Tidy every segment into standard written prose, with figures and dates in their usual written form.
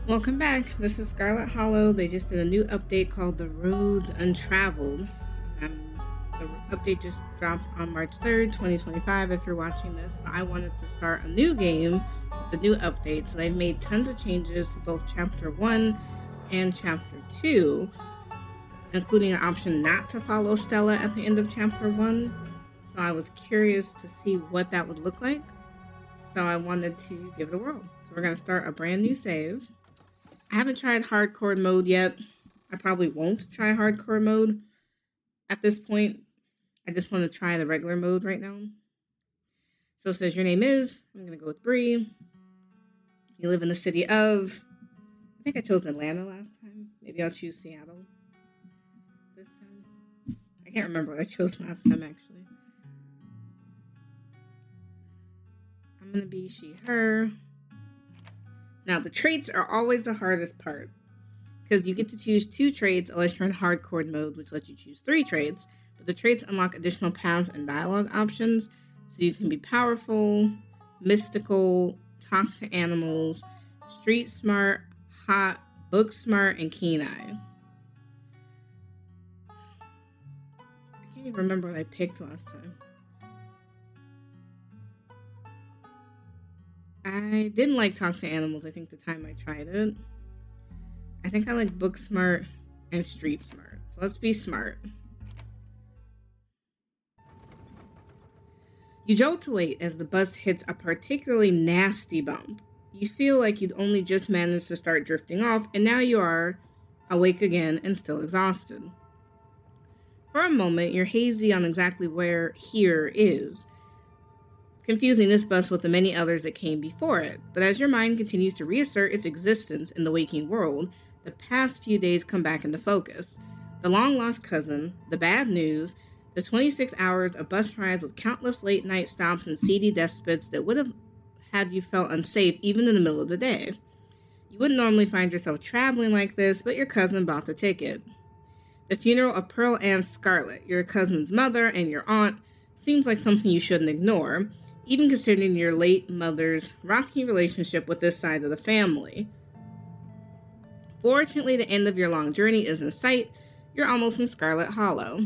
Welcome back. This is Scarlet Hollow. They just did a new update called The Roads Untraveled. The update just dropped on March 3rd, 2025. If you're watching this, I wanted to start a new game with the new update. So they've made tons of changes to both Chapter 1 and Chapter 2, including an option not to follow Stella at the end of Chapter 1. So I was curious to see what that would look like. So I wanted to give it a whirl. So we're going to start a brand new save. I haven't tried hardcore mode yet. I probably won't try hardcore mode at this point. I just want to try the regular mode right now. So it says your name is, I'm going to go with Bree. You live in the city of, I think I chose Atlanta last time. Maybe I'll choose Seattle this time. I can't remember what I chose last time actually. I'm going to be she, her. Now, the traits are always the hardest part because you get to choose 2 traits unless you're in hardcore mode, which lets you choose 3 traits. But the traits unlock additional paths and dialogue options, so you can be powerful, mystical, talk to animals, street smart, hot, book smart, and keen eye. I can't even remember what I picked last time. I didn't like talk to animals, I think, the time I tried it. I think I like book smart and street smart. So let's be smart. You jolt awake as the bus hits a particularly nasty bump. You feel like you'd only just managed to start drifting off, and now you are awake again and still exhausted. For a moment, you're hazy on exactly where here is, confusing this bus with the many others that came before it. But as your mind continues to reassert its existence in the waking world, the past few days come back into focus. The long-lost cousin, the bad news, the 26 hours of bus rides with countless late-night stops and seedy deathbeds that would have had you felt unsafe even in the middle of the day. You wouldn't normally find yourself traveling like this, but your cousin bought the ticket. The funeral of Pearl and Scarlet, your cousin's mother and your aunt, seems like something you shouldn't ignore, even considering your late mother's rocky relationship with this side of the family. Fortunately, the end of your long journey is in sight. You're almost in Scarlet Hollow.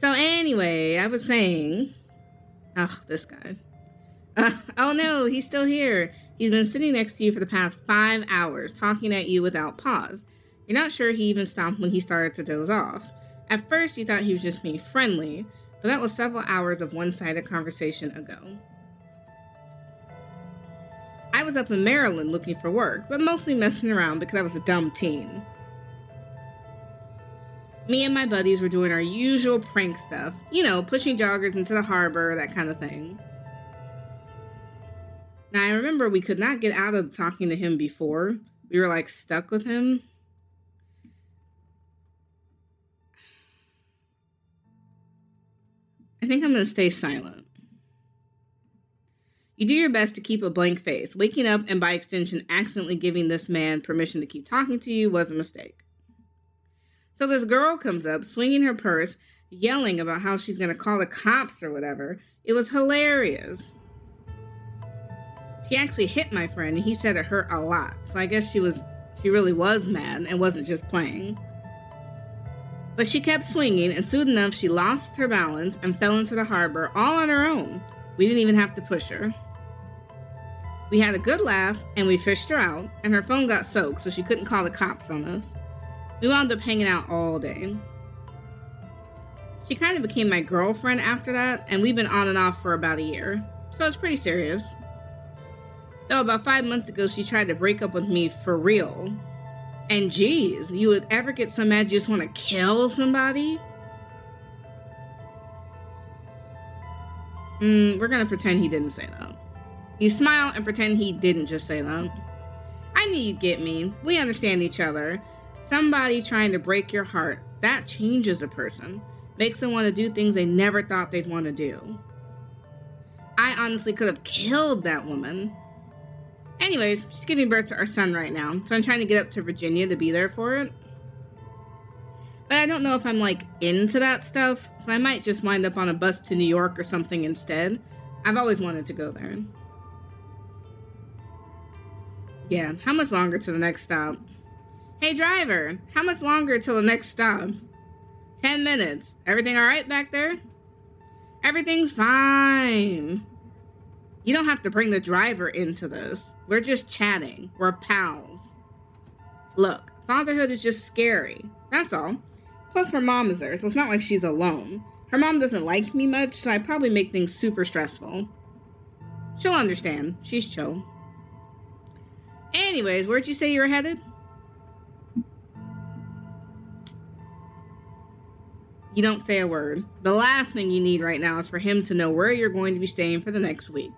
So anyway, I was saying... this guy. Oh no, he's still here. He's been sitting next to you for the past 5 hours, talking at you without pause. You're not sure he even stopped when he started to doze off. At first, you thought he was just being friendly, but that was several hours of one-sided conversation ago. I was up in Maryland looking for work, but mostly messing around because I was a dumb teen. Me and my buddies were doing our usual prank stuff. You know, pushing joggers into the harbor, that kind of thing. Now, I remember we could not get out of talking to him before. We were, stuck with him. I think I'm going to stay silent. You do your best to keep a blank face. Waking up and by extension accidentally giving this man permission to keep talking to you was a mistake. So this girl comes up, swinging her purse, yelling about how she's going to call the cops or whatever. It was hilarious. She actually hit my friend, and he said it hurt a lot. So I guess she really was mad and wasn't just playing. But she kept swinging, and soon enough, she lost her balance and fell into the harbor all on her own. We didn't even have to push her. We had a good laugh, and we fished her out, and her phone got soaked, so she couldn't call the cops on us. We wound up hanging out all day. She kind of became my girlfriend after that, and we've been on and off for about a year, so it's pretty serious. Though about 5 months ago, she tried to break up with me for real. And geez, you would ever get so mad you just want to kill somebody? We're going to pretend he didn't say that. You smile and pretend he didn't just say that. I knew you'd get me. We understand each other. Somebody trying to break your heart, that changes a person. Makes them want to do things they never thought they'd want to do. I honestly could have killed that woman. Anyways, she's giving birth to our son right now, so I'm trying to get up to Virginia to be there for it. But I don't know if I'm into that stuff, so I might just wind up on a bus to New York or something instead. I've always wanted to go there. Yeah, how much longer to the next stop? Hey driver, how much longer till the next stop? 10 minutes. Everything alright back there? Everything's fine. You don't have to bring the driver into this. We're just chatting. We're pals. Look, fatherhood is just scary. That's all. Plus, her mom is there, so it's not like she's alone. Her mom doesn't like me much, so I probably make things super stressful. She'll understand. She's chill. Anyways, where'd you say you were headed? You don't say a word. The last thing you need right now is for him to know where you're going to be staying for the next week.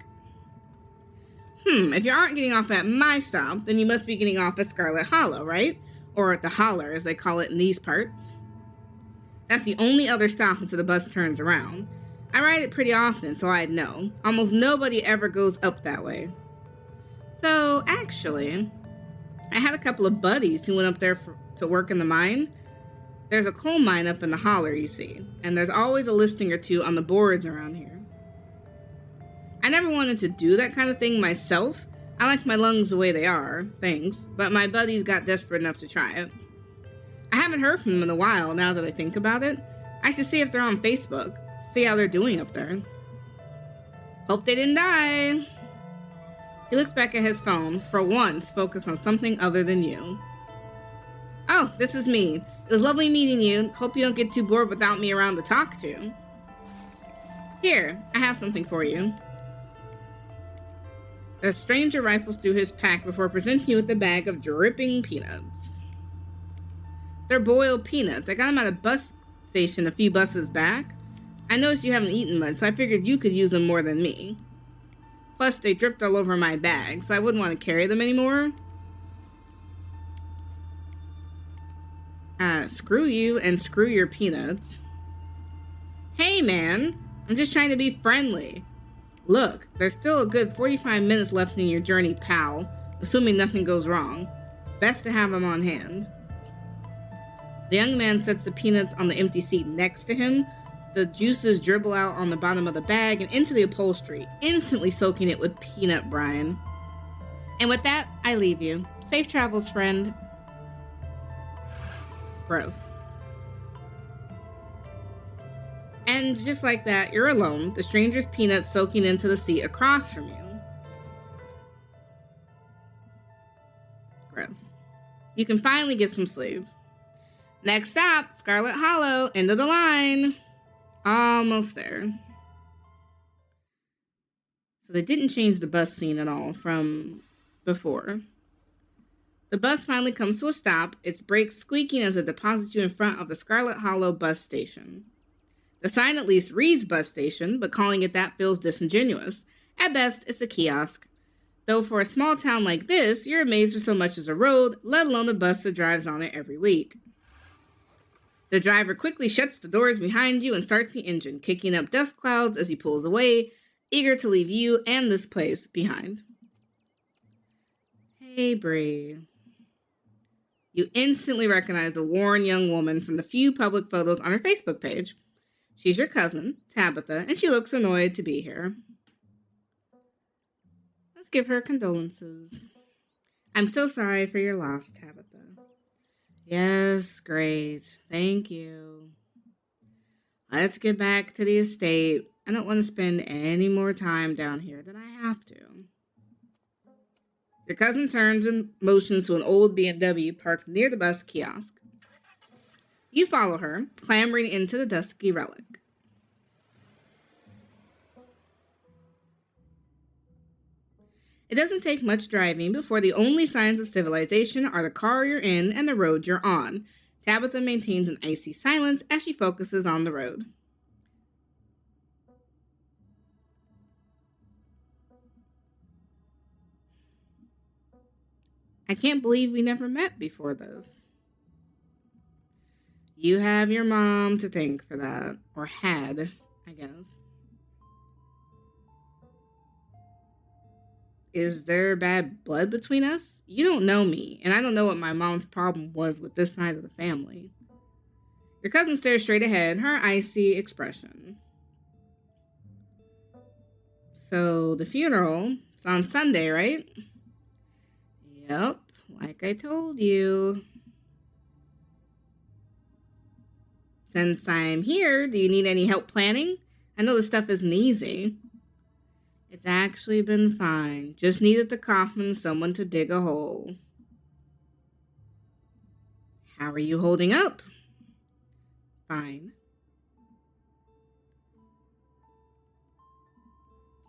If you aren't getting off at my stop, then you must be getting off at Scarlet Hollow, right? Or at the Holler, as they call it in these parts. That's the only other stop until the bus turns around. I ride it pretty often, so I'd know. Almost nobody ever goes up that way. So, actually, I had a couple of buddies who went up there to work in the mine. There's a coal mine up in the Holler, you see, and there's always a listing or two on the boards around here. I never wanted to do that kind of thing myself. I like my lungs the way they are, thanks, but my buddies got desperate enough to try it. I haven't heard from them in a while, now that I think about it. I should see if they're on Facebook, see how they're doing up there. Hope they didn't die. He looks back at his phone, for once focused on something other than you. Oh, this is me. It was lovely meeting you. Hope you don't get too bored without me around to talk to. Here, I have something for you. The stranger rifles through his pack before presenting you with a bag of dripping peanuts. They're boiled peanuts. I got them at a bus station a few buses back. I noticed you haven't eaten much, so I figured you could use them more than me. Plus, they dripped all over my bag, so I wouldn't want to carry them anymore. Screw you and screw your peanuts. Hey, man. I'm just trying to be friendly. Look, there's still a good 45 minutes left in your journey, pal, assuming nothing goes wrong. Best to have them on hand. The young man sets the peanuts on the empty seat next to him. The juices dribble out on the bottom of the bag and into the upholstery, instantly soaking it with peanut brine. And with that, I leave you. Safe travels, friend. Gross. And just like that, you're alone, the stranger's peanuts soaking into the seat across from you. Gross. You can finally get some sleep. Next stop, Scarlet Hollow, end of the line. Almost there. So they didn't change the bus scene at all from before. The bus finally comes to a stop, its brakes squeaking as it deposits you in front of the Scarlet Hollow bus station. The sign at least reads bus station, but calling it that feels disingenuous. At best, it's a kiosk. Though for a small town like this, you're amazed there's so much as a road, let alone a bus that drives on it every week. The driver quickly shuts the doors behind you and starts the engine, kicking up dust clouds as he pulls away, eager to leave you and this place behind. Hey, Bree. You instantly recognize the worn young woman from the few public photos on her Facebook page. She's your cousin, Tabitha, and she looks annoyed to be here. Let's give her condolences. I'm so sorry for your loss, Tabitha. Yes, great. Thank you. Let's get back to the estate. I don't want to spend any more time down here than I have to. Your cousin turns and motions to an old BMW parked near the bus kiosk. You follow her, clambering into the dusky relic. It doesn't take much driving before the only signs of civilization are the car you're in and the road you're on. Tabitha maintains an icy silence as she focuses on the road. I can't believe we never met before this. You have your mom to thank for that. Or had, I guess. Is there bad blood between us? You don't know me, and I don't know what my mom's problem was with this side of the family. Your cousin stares straight ahead, her icy expression. So, the funeral is on Sunday, right? Yep, like I told you. Since I'm here, do you need any help planning? I know this stuff isn't easy. It's actually been fine. Just needed the coffin, someone to dig a hole. How are you holding up? Fine.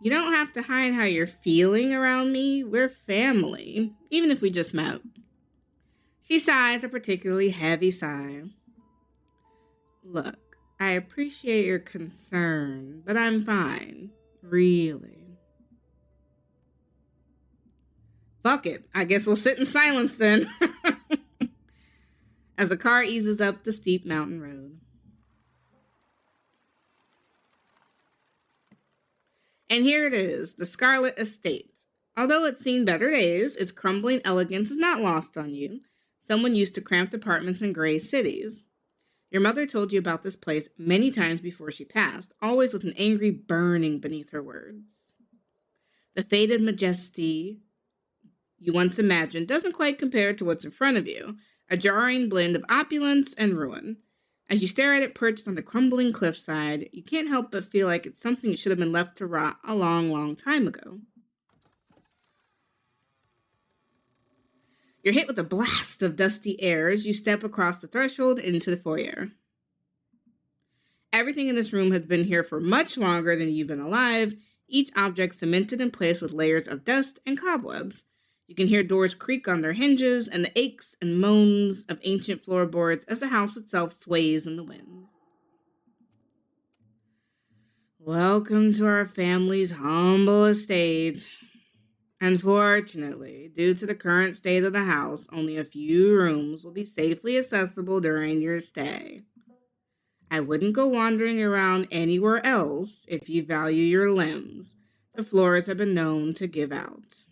You don't have to hide how you're feeling around me. We're family, even if we just met. She sighs a particularly heavy sigh. Look, I appreciate your concern, but I'm fine. Really. Fuck it. I guess we'll sit in silence then. As the car eases up the steep mountain road. And here it is, the Scarlet Estate. Although it's seen better days, its crumbling elegance is not lost on you. Someone used to cramped apartments in gray cities. Your mother told you about this place many times before she passed, always with an angry burning beneath her words. The faded majesty you once imagined doesn't quite compare to what's in front of you, a jarring blend of opulence and ruin. As you stare at it perched on the crumbling cliffside, you can't help but feel like it's something that should have been left to rot a long, long time ago. You're hit with a blast of dusty air as you step across the threshold into the foyer. Everything in this room has been here for much longer than you've been alive, each object cemented in place with layers of dust and cobwebs. You can hear doors creak on their hinges and the aches and moans of ancient floorboards as the house itself sways in the wind. Welcome to our family's humble estate. Unfortunately, due to the current state of the house, only a few rooms will be safely accessible during your stay. I wouldn't go wandering around anywhere else if you value your limbs. The floors have been known to give out.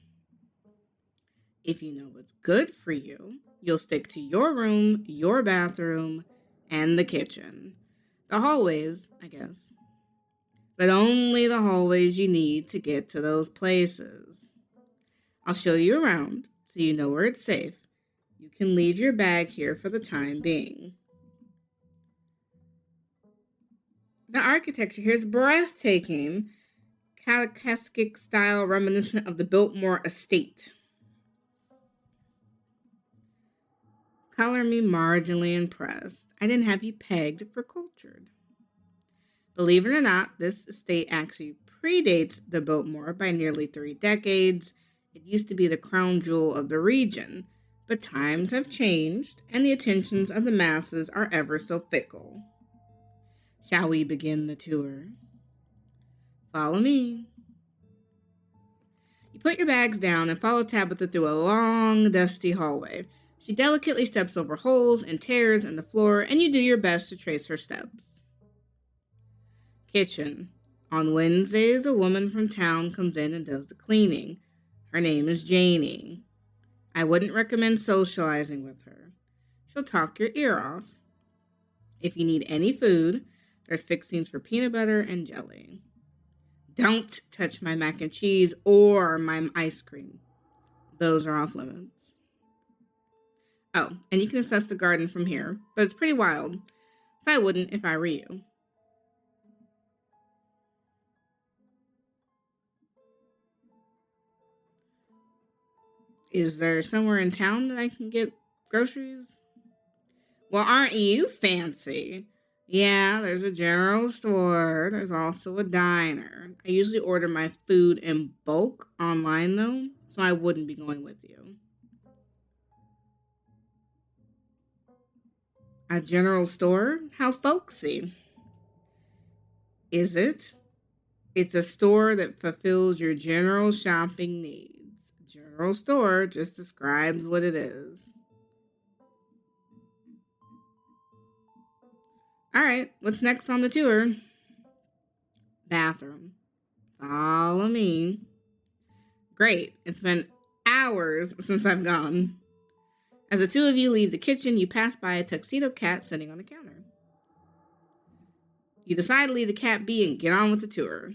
If you know what's good for you, you'll stick to your room, your bathroom, and the kitchen. The hallways, I guess. But only the hallways you need to get to those places. I'll show you around so you know where it's safe. You can leave your bag here for the time being. The architecture here is breathtaking, Calacaskic style reminiscent of the Biltmore estate. Color me marginally impressed. I didn't have you pegged for cultured. Believe it or not, this estate actually predates the Biltmore by nearly 3 decades. It used to be the crown jewel of the region, but times have changed and the attentions of the masses are ever so fickle. Shall we begin the tour? Follow me. You put your bags down and follow Tabitha through a long, dusty hallway. She delicately steps over holes and tears in the floor, and you do your best to trace her steps. Kitchen. On Wednesdays, a woman from town comes in and does the cleaning. Her name is Janie. I wouldn't recommend socializing with her. She'll talk your ear off. If you need any food, there's fixings for peanut butter and jelly. Don't touch my mac and cheese or my ice cream. Those are off limits. Oh, and you can assess the garden from here, but it's pretty wild, so I wouldn't if I were you. Is there somewhere in town that I can get groceries? Well, aren't you fancy? Yeah, there's a general store. There's also a diner. I usually order my food in bulk online, though, so I wouldn't be going with you. A general store? How folksy. Is it? It's a store that fulfills your general shopping needs. General store just describes what it is. All right, what's next on the tour? Bathroom. Follow me. Great, it's been hours since I've gone. As the two of you leave the kitchen, you pass by a tuxedo cat sitting on the counter. You decide to leave the cat be and get on with the tour.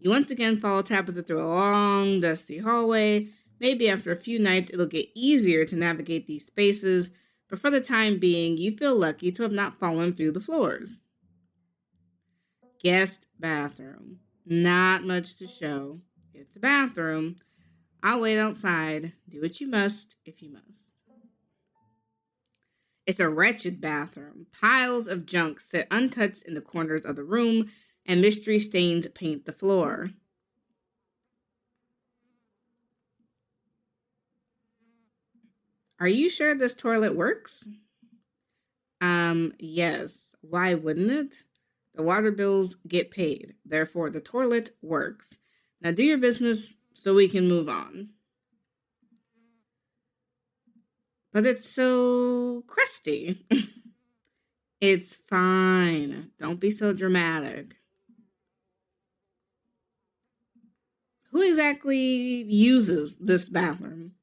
You once again follow Tabitha through a long, dusty hallway. Maybe after a few nights, it'll get easier to navigate these spaces, but for the time being, you feel lucky to have not fallen through the floors. Guest bathroom. Not much to show. It's a bathroom. I'll wait outside. Do what you must if you must. It's a wretched bathroom. Piles of junk sit untouched in the corners of the room, and mystery stains paint the floor. Are you sure this toilet works? Yes. Why wouldn't it? The water bills get paid. Therefore, the toilet works. Now do your business so we can move on. But it's so crusty. It's fine. Don't be so dramatic. Who exactly uses this bathroom?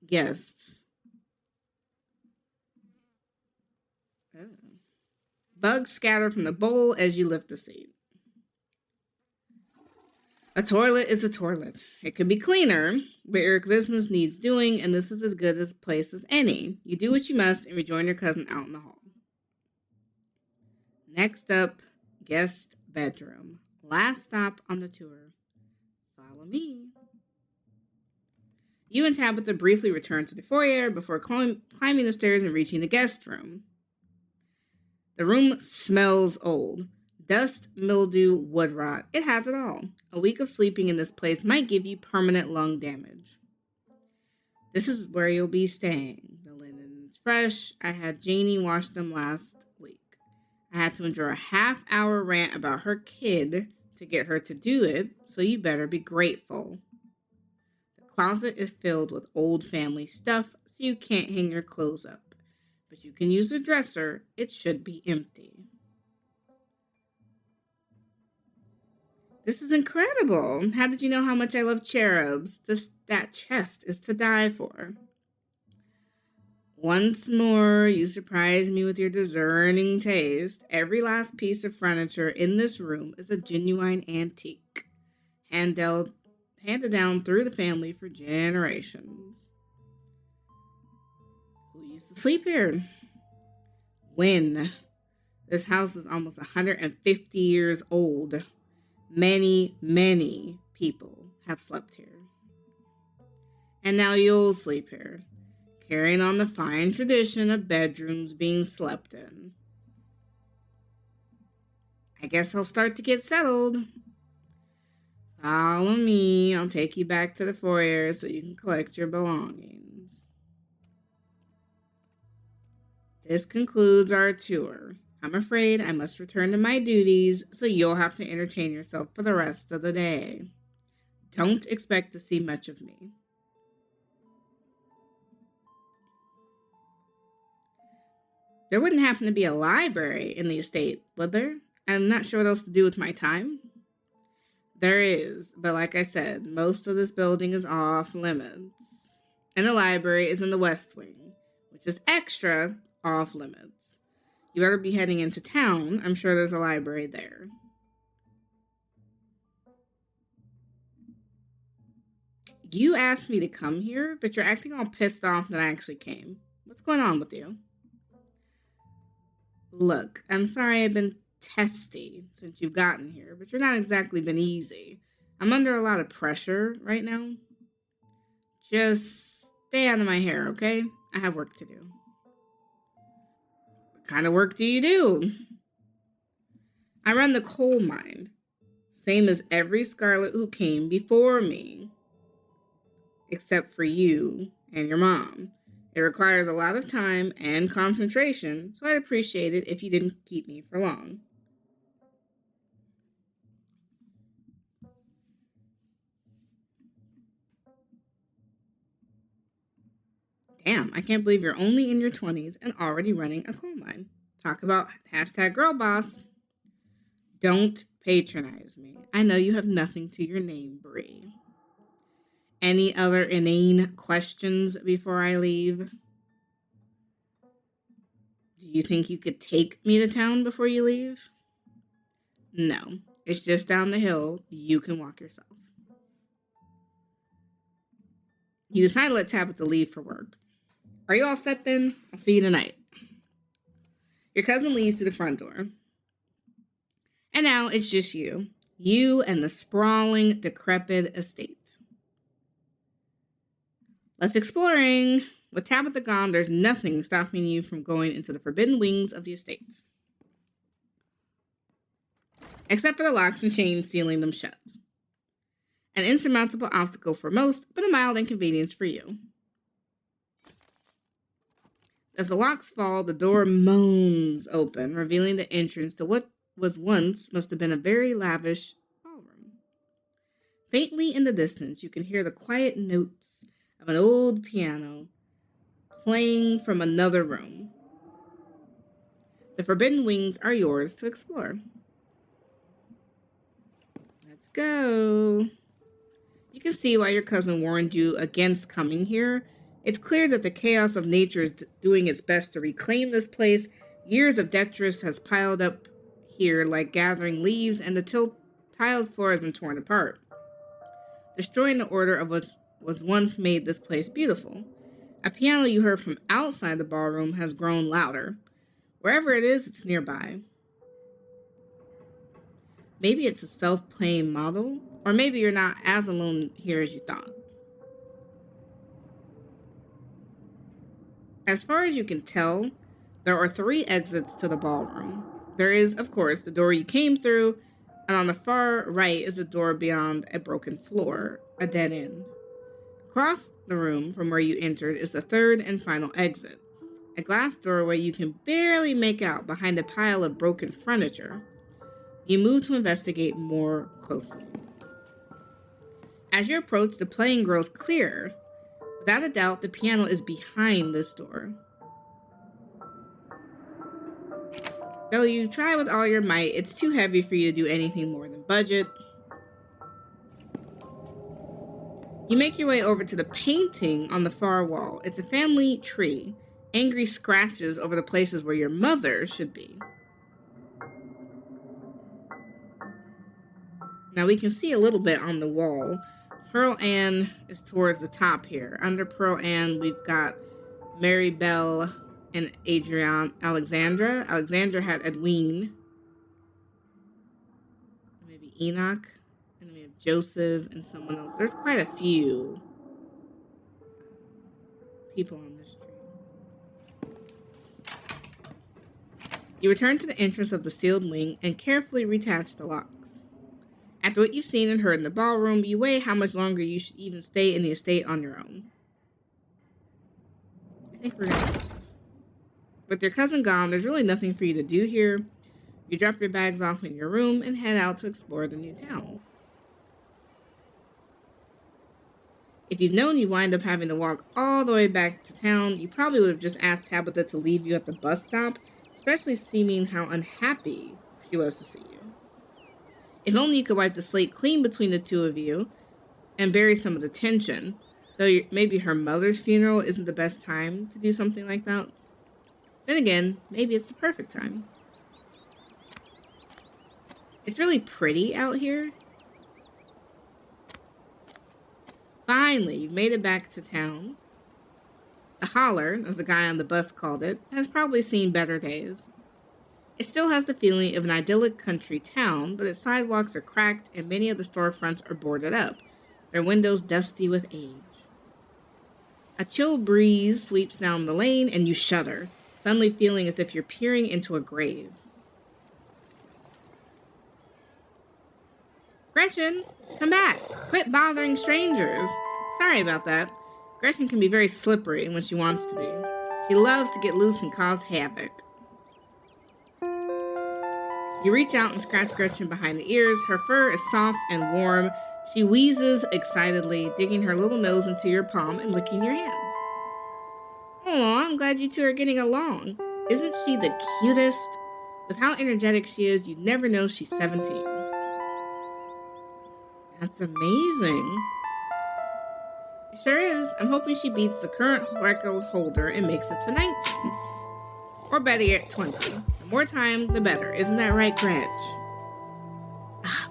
Guests. Oh. Bugs scatter from the bowl as you lift the seat. A toilet is a toilet. It could be cleaner, but your business needs doing, and this is as good a place as any. You do what you must and rejoin your cousin out in the hall. Next up, guest bedroom. Last stop on the tour. Follow me. You and Tabitha briefly return to the foyer before climbing the stairs and reaching the guest room. The room smells old. Dust, mildew, wood rot. It has it all. A week of sleeping in this place might give you permanent lung damage. This is where you'll be staying. The linen's fresh. I had Janie wash them last week. I had to endure a half-hour rant about her kid to get her to do it, so you better be grateful. The closet is filled with old family stuff, so you can't hang your clothes up. But you can use the dresser. It should be empty. This is incredible. How did you know how much I love cherubs? That chest is to die for. Once more, you surprise me with your discerning taste. Every last piece of furniture in this room is a genuine antique, handed down through the family for generations. Who used to sleep here? When? This house is almost 150 years old. Many, many people have slept here. And now you'll sleep here, carrying on the fine tradition of bedrooms being slept in. I guess I'll start to get settled. Follow me. I'll take you back to the foyer so you can collect your belongings. This concludes our tour. I'm afraid I must return to my duties, so you'll have to entertain yourself for the rest of the day. Don't expect to see much of me. There wouldn't happen to be a library in the estate, would there? I'm not sure what else to do with my time. There is, but like I said, most of this building is off limits. And the library is in the West Wing, which is extra off limits. You better be heading into town. I'm sure there's a library there. You asked me to come here, but you're acting all pissed off that I actually came. What's going on with you? Look, I'm sorry I've been testy since you've gotten here, but you're not exactly been easy. I'm under a lot of pressure right now. Just stay out of my hair, okay? I have work to do. What kind of work do you do? I run the coal mine, same as every Scarlet who came before me, except for you and your mom. It requires a lot of time and concentration, so I'd appreciate it if you didn't keep me for long. Damn, I can't believe you're only in your 20s and already running a coal mine. Talk about hashtag girl boss. Don't patronize me. I know you have nothing to your name, Bree. Any other inane questions before I leave? Do you think you could take me to town before you leave? No, it's just down the hill. You can walk yourself. You decide to let Tabitha leave for work. Are you all set then? I'll see you tonight. Your cousin leads to the front door. And now it's just you. You and the sprawling, decrepit estate. Let's exploring. With Tabitha gone, there's nothing stopping you from going into the forbidden wings of the estate. Except for the locks and chains sealing them shut. An insurmountable obstacle for most, but a mild inconvenience for you. As the locks fall, the door moans open, revealing the entrance to what was once must have been a very lavish ballroom. Faintly in the distance, you can hear the quiet notes of an old piano playing from another room. The forbidden wings are yours to explore. Let's go. You can see why your cousin warned you against coming here. It's clear that the chaos of nature is doing its best to reclaim this place. Years of detritus has piled up here like gathering leaves, and the tiled floor has been torn apart, destroying the order of what was once made this place beautiful. A piano you heard from outside the ballroom has grown louder. Wherever it is, it's nearby. Maybe it's a self-playing model, or maybe you're not as alone here as you thought. As far as you can tell, there are 3 exits to the ballroom. There is, of course, the door you came through, and on the far right is a door beyond a broken floor, a dead end. Across the room from where you entered is the 3rd and final exit, a glass doorway you can barely make out behind a pile of broken furniture. You move to investigate more closely. As you approach, the playing grows clearer. Without a doubt, the piano is behind this door. Though you try with all your might, it's too heavy for you to do anything more than budget. You make your way over to the painting on the far wall. It's a family tree. Angry scratches over the places where your mother should be. Now we can see a little bit on the wall. Pearl Ann is towards the top here. Under Pearl Ann, we've got Mary Bell and Alexandra. Alexandra had Edwene. Maybe Enoch. And then we have Joseph and someone else. There's quite a few people on this tree. You return to the entrance of the sealed wing and carefully reattach the locks. After what you've seen and heard in the ballroom, you weigh how much longer you should even stay in the estate on your own. I think we're gonna... With your cousin gone, there's really nothing for you to do here. You drop your bags off in your room and head out to explore the new town. If you'd known you'd wind up having to walk all the way back to town, you probably would have just asked Tabitha to leave you at the bus stop, especially seeming how unhappy she was to see you. If only you could wipe the slate clean between the two of you and bury some of the tension, though maybe her mother's funeral isn't the best time to do something like that. Then again, maybe it's the perfect time. It's really pretty out here. Finally, you've made it back to town. The holler, as the guy on the bus called it, has probably seen better days. It still has the feeling of an idyllic country town, but its sidewalks are cracked and many of the storefronts are boarded up, their windows dusty with age. A chill breeze sweeps down the lane and you shudder, suddenly feeling as if you're peering into a grave. Gretchen, come back! Quit bothering strangers! Sorry about that. Gretchen can be very slippery when she wants to be. She loves to get loose and cause havoc. You reach out and scratch Gretchen behind the ears. Her fur is soft and warm. She wheezes excitedly, digging her little nose into your palm and licking your hand. Oh, I'm glad you two are getting along. Isn't she the cutest? With how energetic she is, you'd never know she's 17. That's amazing. It sure is. I'm hoping she beats the current record holder and makes it to 19. Or better yet, 20. The more time, the better. Isn't that right, Gretch?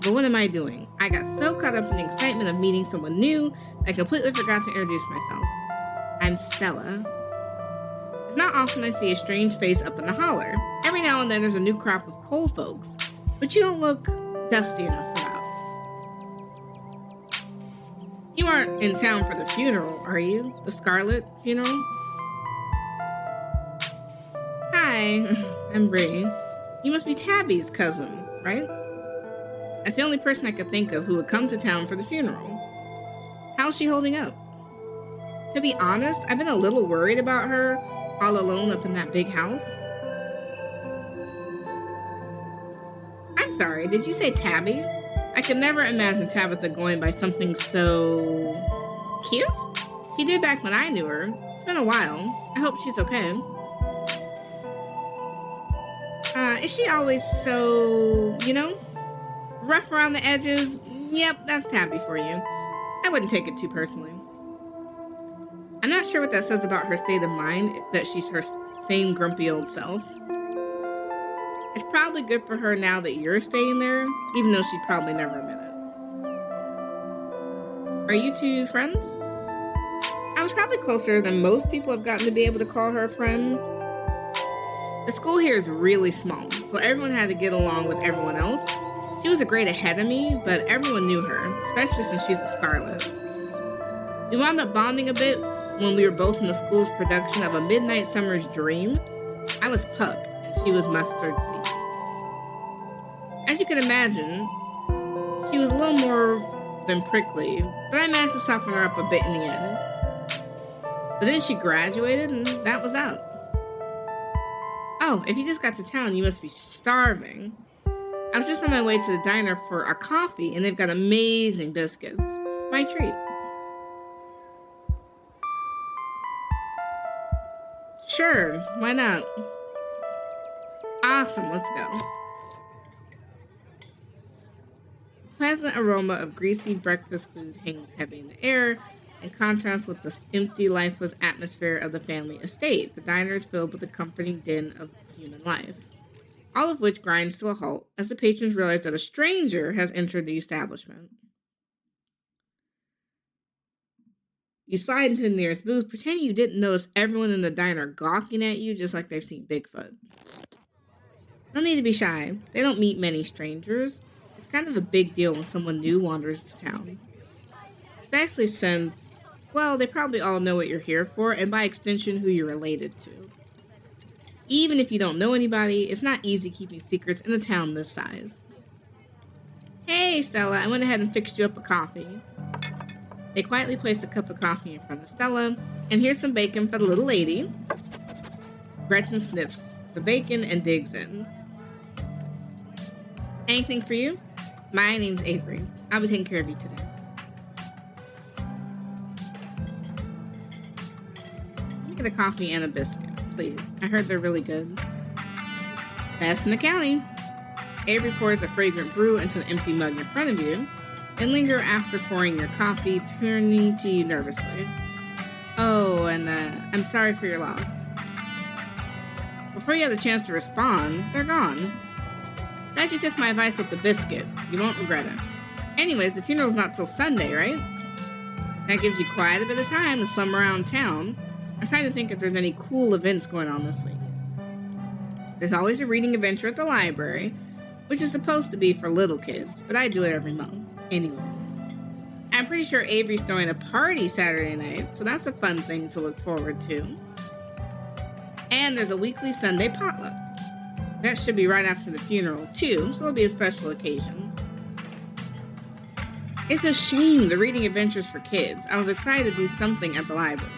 But what am I doing? I got so caught up in the excitement of meeting someone new that I completely forgot to introduce myself. I'm Stella. It's not often I see a strange face up in the holler. Every now and then there's a new crop of coal folks, but you don't look dusty enough for that. You aren't in town for the funeral, are you? The Scarlet funeral? Hi, I'm Bree. You must be Tabby's cousin, right? That's the only person I could think of who would come to town for the funeral. How's she holding up? To be honest, I've been a little worried about her all alone up in that big house. I'm sorry, did you say Tabby? I could never imagine Tabitha going by something so cute. She did back when I knew her. It's been a while. I hope she's okay. Is she always so, rough around the edges? Yep, that's Tabby for you. I wouldn't take it too personally. I'm not sure what that says about her state of mind, that she's her same grumpy old self. It's probably good for her now that you're staying there, even though she'd probably never admit it. Are you two friends? I was probably closer than most people have gotten to be able to call her a friend. The school here is really small, so everyone had to get along with everyone else. She was a grade ahead of me, but everyone knew her, especially since she's a Scarlet. We wound up bonding a bit when we were both in the school's production of A Midnight Summer's Dream. I was Puck, and she was Mustard Seed. As you can imagine, she was a little more than prickly, but I managed to soften her up a bit in the end. But then she graduated, and that was that. Oh, if you just got to town, you must be starving. I was just on my way to the diner for a coffee, and they've got amazing biscuits. My treat. Sure, why not? Awesome, let's go. Pleasant aroma of greasy breakfast food hangs heavy in the air, in contrast with the empty, lifeless atmosphere of the family estate. The diner is filled with the comforting din of human life, all of which grinds to a halt as the patrons realize that a stranger has entered the establishment. You slide into the nearest booth, pretending you didn't notice everyone in the diner gawking at you just like they've seen Bigfoot. No need to be shy. They don't meet many strangers. It's kind of a big deal when someone new wanders to town. Especially since, well, they probably all know what you're here for, and by extension, who you're related to. Even if you don't know anybody, it's not easy keeping secrets in a town this size. Hey, Stella, I went ahead and fixed you up a coffee. They quietly placed a cup of coffee in front of Stella, and here's some bacon for the little lady. Gretchen sniffs the bacon and digs in. Anything for you? My name's Avery. I'll be taking care of you today. Let me get a coffee and a biscuit, please. I heard they're really good. Best in the county. Avery pours a fragrant brew into an empty mug in front of you, and linger after pouring your coffee, turning to you nervously. Oh, and I'm sorry for your loss. Before you had the chance to respond, they're gone. Glad you took my advice with the biscuit. You won't regret it. Anyways, the funeral's not till Sunday, right? That gives you quite a bit of time to slum around town. I'm trying to think if there's any cool events going on this week. There's always a reading adventure at the library, which is supposed to be for little kids, but I do it every month. Anyway, I'm pretty sure Avery's throwing a party Saturday night, so that's a fun thing to look forward to. And there's a weekly Sunday potluck. That should be right after the funeral, too, so it'll be a special occasion. It's a shame the reading adventures for kids. I was excited to do something at the library.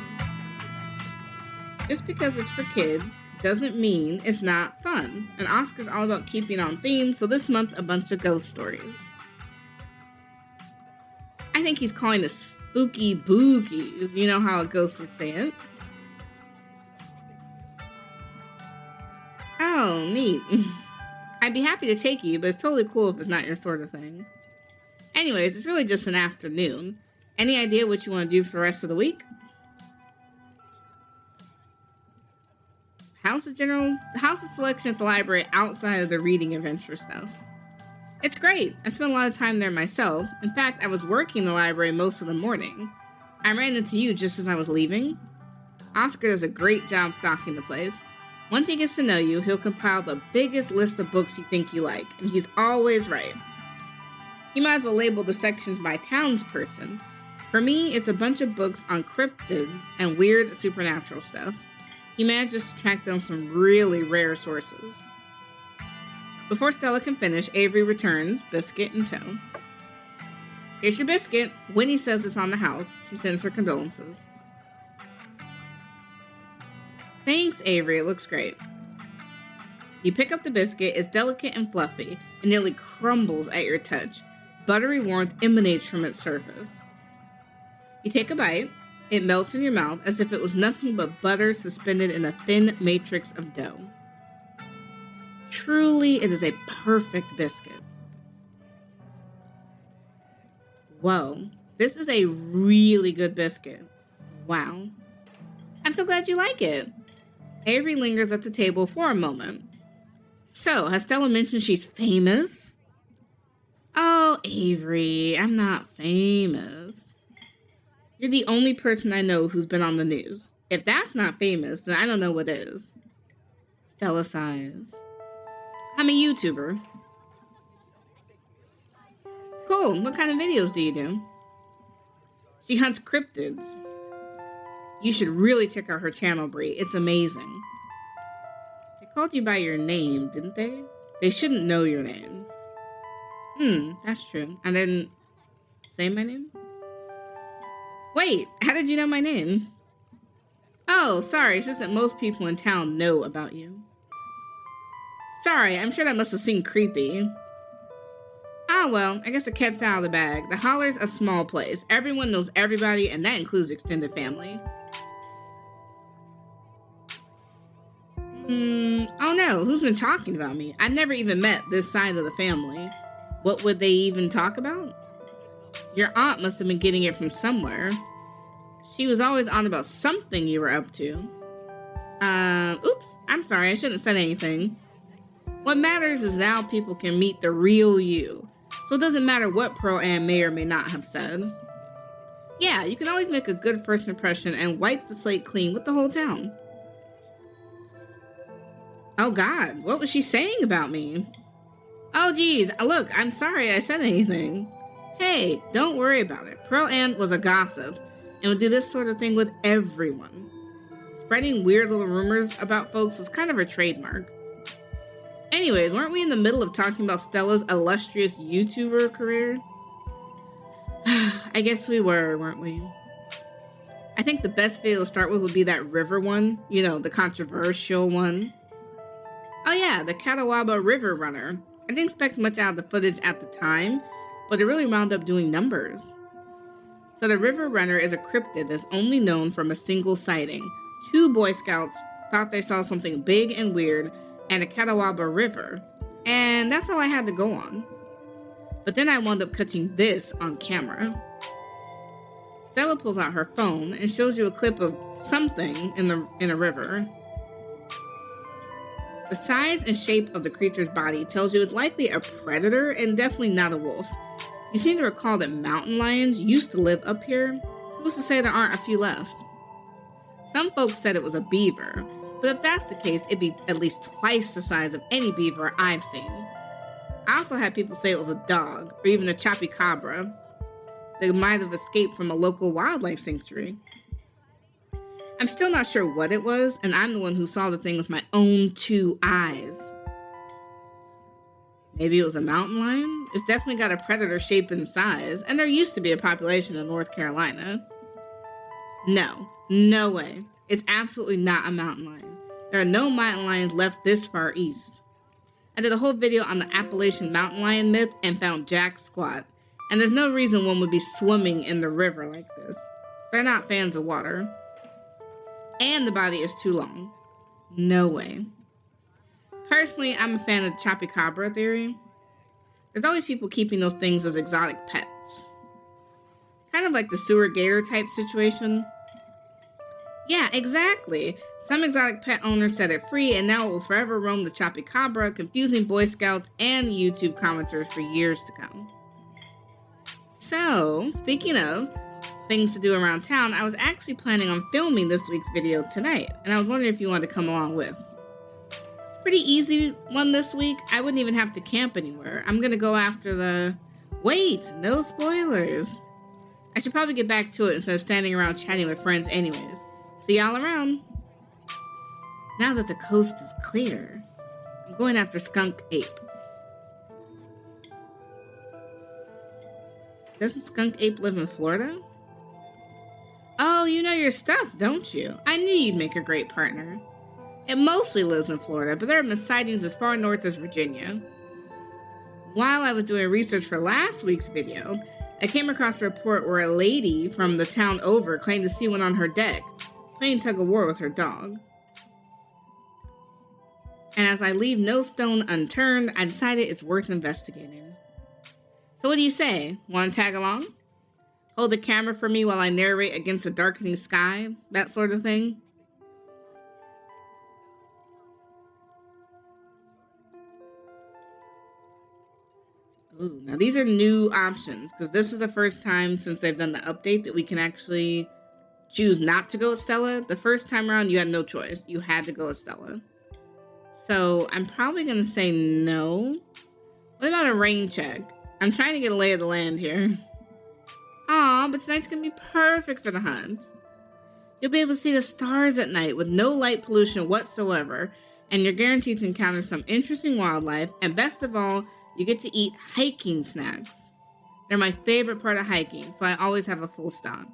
Just because it's for kids doesn't mean it's not fun. And Oscar's all about keeping on theme, so this month a bunch of ghost stories. I think he's calling this spooky boogies. You know how a ghost would say it. Oh, neat. I'd be happy to take you, but it's totally cool if it's not your sort of thing. Anyways, it's really just an afternoon. Any idea what you want to do for the rest of the week? How's the selection at the library outside of the reading adventure stuff? It's great. I spent a lot of time there myself. In fact, I was working in the library most of the morning. I ran into you just as I was leaving. Oscar does a great job stalking the place. Once he gets to know you, he'll compile the biggest list of books you think you like, and he's always right. He might as well label the sections by townsperson. For me, it's a bunch of books on cryptids and weird supernatural stuff. He manages to track down some really rare sources. Before Stella can finish, Avery returns, biscuit in tow. Here's your biscuit. Winnie says it's on the house. She sends her condolences. Thanks, Avery. It looks great. You pick up the biscuit. It's delicate and fluffy and nearly crumbles at your touch. Buttery warmth emanates from its surface. You take a bite. It melts in your mouth as if it was nothing but butter suspended in a thin matrix of dough. Truly, it is a perfect biscuit. Whoa, this is a really good biscuit. Wow. I'm so glad you like it. Avery lingers at the table for a moment. So, has Stella mentioned she's famous? Oh, Avery, I'm not famous. You're the only person I know who's been on the news. If that's not famous, then I don't know what is. Stella sighs. I'm a YouTuber. Cool. What kind of videos do you do? She hunts cryptids. You should really check out her channel, Brie. It's amazing. They called you by your name, didn't they? They shouldn't know your name. That's true. I didn't say my name? Wait, how did you know my name? Oh, sorry. It's just that most people in town know about you. Sorry, I'm sure that must have seemed creepy. Ah, well, I guess the cat's out of the bag. The Holler's a small place. Everyone knows everybody, and that includes extended family. Oh no, who's been talking about me? I've never even met this side of the family. What would they even talk about? Your aunt must have been getting it from somewhere. She was always on about something you were up to. Oops, I'm sorry, I shouldn't have said anything. What matters is now people can meet the real you. So it doesn't matter what Pearl Ann may or may not have said. Yeah, you can always make a good first impression and wipe the slate clean with the whole town. Oh God, what was she saying about me? Oh geez, look, I'm sorry I said anything. Hey, don't worry about it. Pearl Ann was a gossip and would do this sort of thing with everyone. Spreading weird little rumors about folks was kind of her trademark. Anyways, weren't we in the middle of talking about Stella's illustrious YouTuber career? I guess we were, weren't we? I think the best video to start with would be that river one. You know, the controversial one. Oh yeah, the Catawba River Runner. I didn't expect much out of the footage at the time, but it really wound up doing numbers. So the River Runner is a cryptid that's only known from a single sighting. 2 Boy Scouts thought they saw something big and weird and a Catawba River, and that's all I had to go on. But then I wound up catching this on camera. Stella pulls out her phone and shows you a clip of something in a river. The size and shape of the creature's body tells you it's likely a predator and definitely not a wolf. You seem to recall that mountain lions used to live up here. Who's to say there aren't a few left? Some folks said it was a beaver, but if that's the case, it'd be at least twice the size of any beaver I've seen. I also had people say it was a dog, or even a chupacabra. They might have escaped from a local wildlife sanctuary. I'm still not sure what it was, and I'm the one who saw the thing with my own 2 eyes. Maybe it was a mountain lion? It's definitely got a predator shape and size, and there used to be a population in North Carolina. No way. It's absolutely not a mountain lion. There are no mountain lions left this far east. I did a whole video on the Appalachian mountain lion myth and found jack squat, and there's no reason one would be swimming in the river like this. They're not fans of water. And the body is too long. No way. Personally, I'm a fan of the chupacabra theory. There's always people keeping those things as exotic pets. Kind of like the sewer gator type situation. Yeah, exactly. Some exotic pet owners set it free, and now it will forever roam the chupacabra, confusing Boy Scouts and YouTube commenters for years to come. So, speaking of, things to do around town, I was actually planning on filming this week's video tonight, and I was wondering if you wanted to come along with. It's a pretty easy one this week. I wouldn't even have to camp anywhere. I'm gonna go after the... Wait, no spoilers. I should probably get back to it instead of standing around chatting with friends anyways. See y'all around. Now that the coast is clear, I'm going after Skunk Ape. Doesn't Skunk Ape live in Florida? Oh, you know your stuff, don't you? I knew you'd make a great partner. It mostly lives in Florida, but there have been sightings as far north as Virginia. While I was doing research for last week's video, I came across a report where a lady from the town over claimed to see one on her deck, playing tug-of-war with her dog. And as I leave no stone unturned, I decided it's worth investigating. So what do you say? Want to tag along? Hold the camera for me while I narrate against a darkening sky? That sort of thing? Ooh, now these are new options, because this is the first time since they've done the update that we can actually choose not to go with Stella. The first time around, you had no choice. You had to go with Stella. So I'm probably going to say no. What about a rain check? I'm trying to get a lay of the land here. Aw, but tonight's going to be perfect for the hunt. You'll be able to see the stars at night with no light pollution whatsoever, and you're guaranteed to encounter some interesting wildlife, and best of all, you get to eat hiking snacks. They're my favorite part of hiking, so I always have a full stock.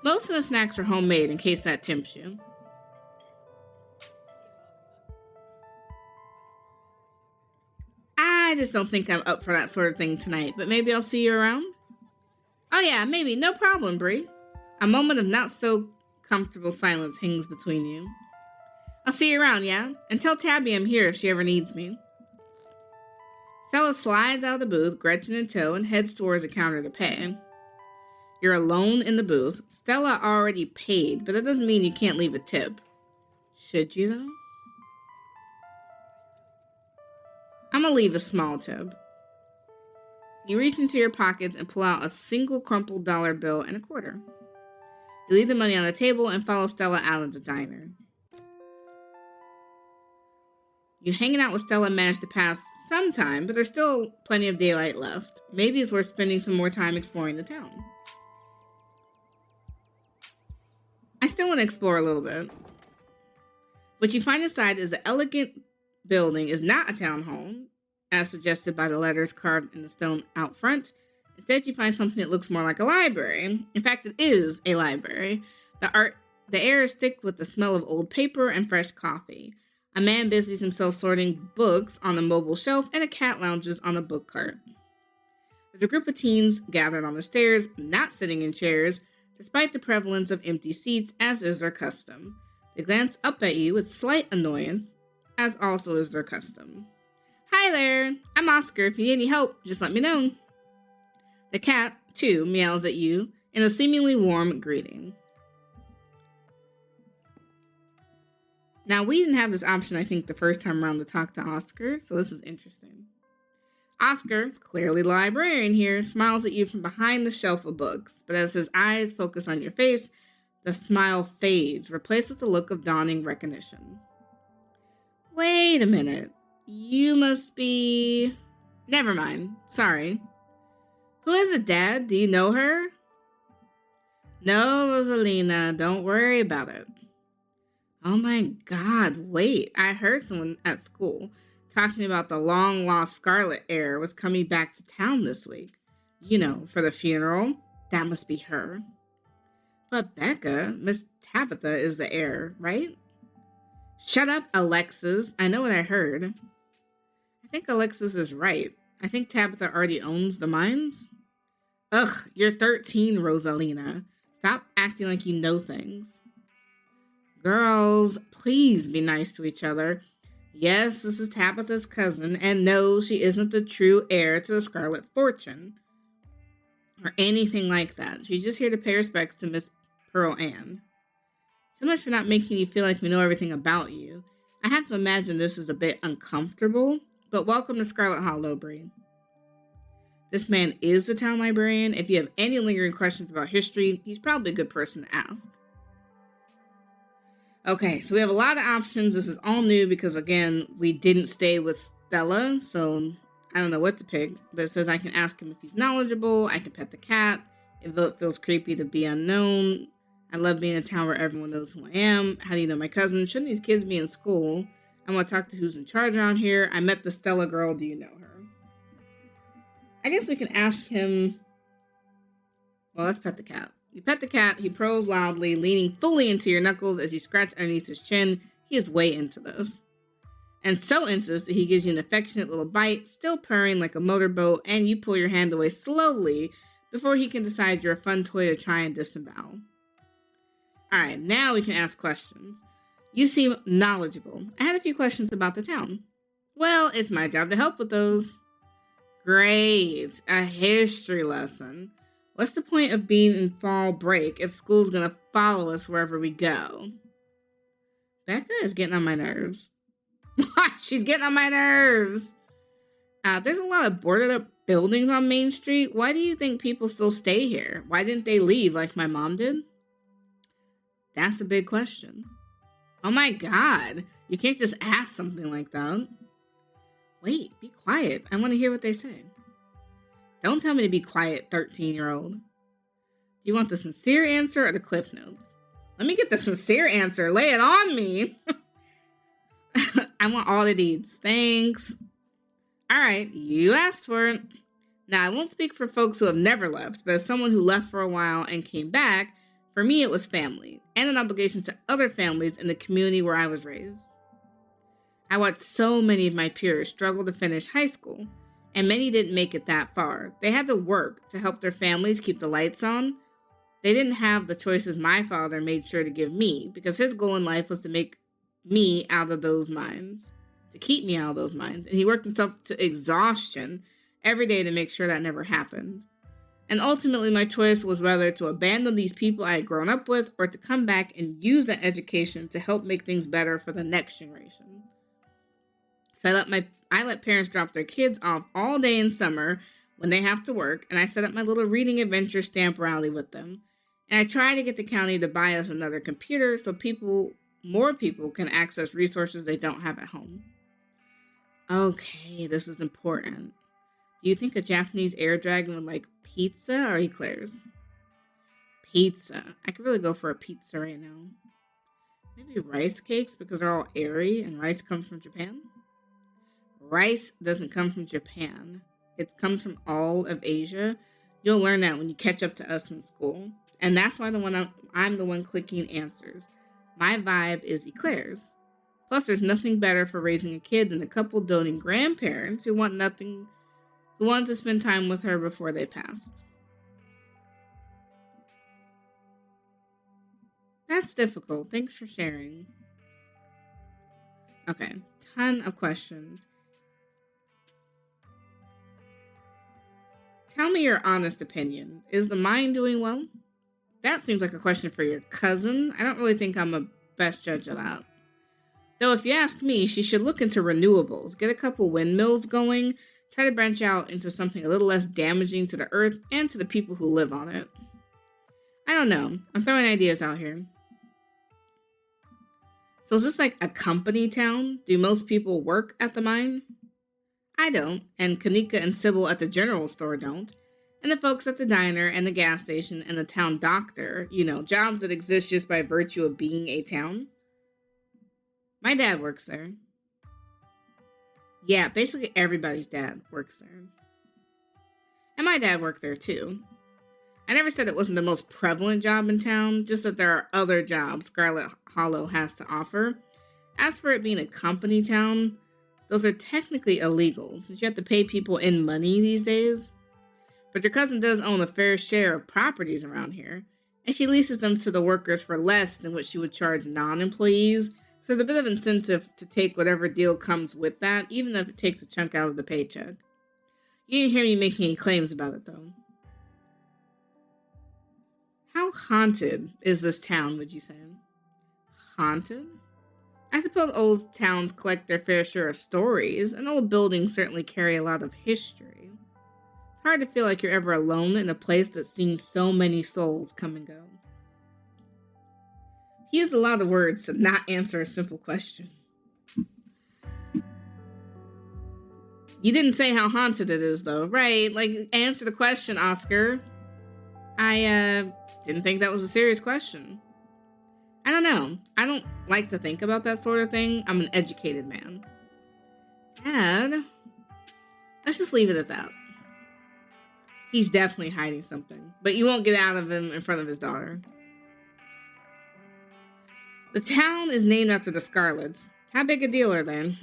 Most of the snacks are homemade in case that tempts you. I just don't think I'm up for that sort of thing tonight, but maybe I'll see you around. Oh yeah, maybe. No problem, Bree. A moment of not so comfortable silence hangs between you. I'll see you around, yeah? And tell Tabby I'm here if she ever needs me. Stella slides out of the booth, Gretchen in tow, and heads towards the counter to pay. You're alone in the booth. Stella already paid, but that doesn't mean you can't leave a tip. Should you, though? I'm gonna leave a small tip. You reach into your pockets and pull out a single crumpled dollar bill and a quarter. You leave the money on the table and follow Stella out of the diner. You hanging out with Stella managed to pass some time, but there's still plenty of daylight left. Maybe it's worth spending some more time exploring the town. I still want to explore a little bit. What you find inside is the elegant building is not a town hall, as suggested by the letters carved in the stone out front. Instead, you find something that looks more like a library. In fact, it is a library. The air is thick with the smell of old paper and fresh coffee. A man busies himself sorting books on the mobile shelf, and a cat lounges on a book cart. There's a group of teens gathered on the stairs, not sitting in chairs, despite the prevalence of empty seats, as is their custom. They glance up at you with slight annoyance, as also is their custom. Hi there, I'm Oscar. If you need any help, just let me know. The cat, too, meows at you in a seemingly warm greeting. Now, we didn't have this option, I think, the first time around to talk to Oscar, so this is interesting. Oscar, clearly the librarian here, smiles at you from behind the shelf of books, but as his eyes focus on your face, the smile fades, replaced with a look of dawning recognition. Wait a minute. You must be... Never mind. Sorry. Who is it, Dad? Do you know her? No, Rosalina. Don't worry about it. Oh my God, wait. I heard someone at school talking about the long-lost Scarlet heir was coming back to town this week. You know, for the funeral. That must be her. But Becca, Miss Tabitha is the heir, right? Shut up, Alexis. I know what I heard. I think Alexis is right. I think Tabitha already owns the mines. Ugh, you're 13, Rosalina. Stop acting like you know things. Girls, please be nice to each other. Yes, this is Tabitha's cousin, and no, she isn't the true heir to the Scarlet fortune. Or anything like that. She's just here to pay respects to Miss Pearl Ann. So much for not making you feel like we know everything about you. I have to imagine this is a bit uncomfortable, but welcome to Scarlet Hollow, Bree. This man is the town librarian. If you have any lingering questions about history, he's probably a good person to ask. Okay, so we have a lot of options. This is all new because, again, we didn't stay with Stella, so I don't know what to pick. But it says I can ask him if he's knowledgeable. I can pet the cat. If it feels creepy to be unknown. I love being in a town where everyone knows who I am. How do you know my cousin? Shouldn't these kids be in school? I want to talk to who's in charge around here. I met the Stella girl. Do you know her? I guess we can ask him. Well, let's pet the cat. You pet the cat, he purrs loudly, leaning fully into your knuckles as you scratch underneath his chin. He is way into this. And so into this that he gives you an affectionate little bite, still purring like a motorboat, and you pull your hand away slowly before he can decide you're a fun toy to try and disembowel. Alright, now we can ask questions. You seem knowledgeable. I had a few questions about the town. Well, it's my job to help with those. Great, a history lesson. What's the point of being in fall break if school's gonna follow us wherever we go? Becca is getting on my nerves. She's getting on my nerves. There's a lot of boarded up buildings on Main Street. Why do you think people still stay here? Why didn't they leave like my mom did? That's a big question. Oh my God. You can't just ask something like that. Wait, be quiet. I want to hear what they say. Don't tell me to be quiet, 13-year-old. Do you want the sincere answer or the Cliff Notes? Let me get the sincere answer. Lay it on me. I want all the deeds. Thanks. All right, you asked for it. Now, I won't speak for folks who have never left, but as someone who left for a while and came back, for me it was family and an obligation to other families in the community where I was raised. I watched so many of my peers struggle to finish high school, and many didn't make it that far. They had to work to help their families keep the lights on. They didn't have the choices my father made sure to give me, because his goal in life was to make me out of those minds, to keep me out of those minds. And he worked himself to exhaustion every day to make sure that never happened. And ultimately, my choice was whether to abandon these people I had grown up with or to come back and use that education to help make things better for the next generation. So I let parents drop their kids off all day in summer when they have to work, and I set up my little reading adventure stamp rally with them. And I try to get the county to buy us another computer so more people can access resources they don't have at home. Okay, this is important. Do you think a Japanese air dragon would like pizza or eclairs? Pizza. I could really go for a pizza right now. Maybe rice cakes because they're all airy and rice comes from Japan? Rice doesn't come from Japan. It comes from all of Asia. You'll learn that when you catch up to us in school. And that's why I'm the one clicking answers. My vibe is eclairs. Plus, there's nothing better for raising a kid than a couple doting grandparents who wanted to spend time with her before they passed. That's difficult. Thanks for sharing. Okay, ton of questions. Tell me your honest opinion. Is the mine doing well? That seems like a question for your cousin. I don't really think I'm a best judge of that. Though if you ask me, she should look into renewables, get a couple windmills going, try to branch out into something a little less damaging to the earth and to the people who live on it. I don't know. I'm throwing ideas out here. So is this like a company town? Do most people work at the mine? I don't, and Kanika and Sybil at the general store don't, and the folks at the diner and the gas station and the town doctor, jobs that exist just by virtue of being a town. My dad works there. Yeah, basically everybody's dad works there. And my dad worked there too. I never said it wasn't the most prevalent job in town, just that there are other jobs Scarlet Hollow has to offer. As for it being a company town, those are technically illegal, since you have to pay people in money these days. But your cousin does own a fair share of properties around here, and she leases them to the workers for less than what she would charge non-employees, so there's a bit of incentive to take whatever deal comes with that, even if it takes a chunk out of the paycheck. You didn't hear me making any claims about it, though. How haunted is this town, would you say? Haunted? I suppose old towns collect their fair share of stories, and old buildings certainly carry a lot of history. It's hard to feel like you're ever alone in a place that's seen so many souls come and go. He used a lot of words to not answer a simple question. You didn't say how haunted it is, though, right? Like, answer the question, Oscar. I didn't think that was a serious question. I don't know. I don't like to think about that sort of thing. I'm an educated man. And let's just leave it at that. He's definitely hiding something, but you won't get out of him in front of his daughter. The town is named after the Scarlets. How big a deal are they?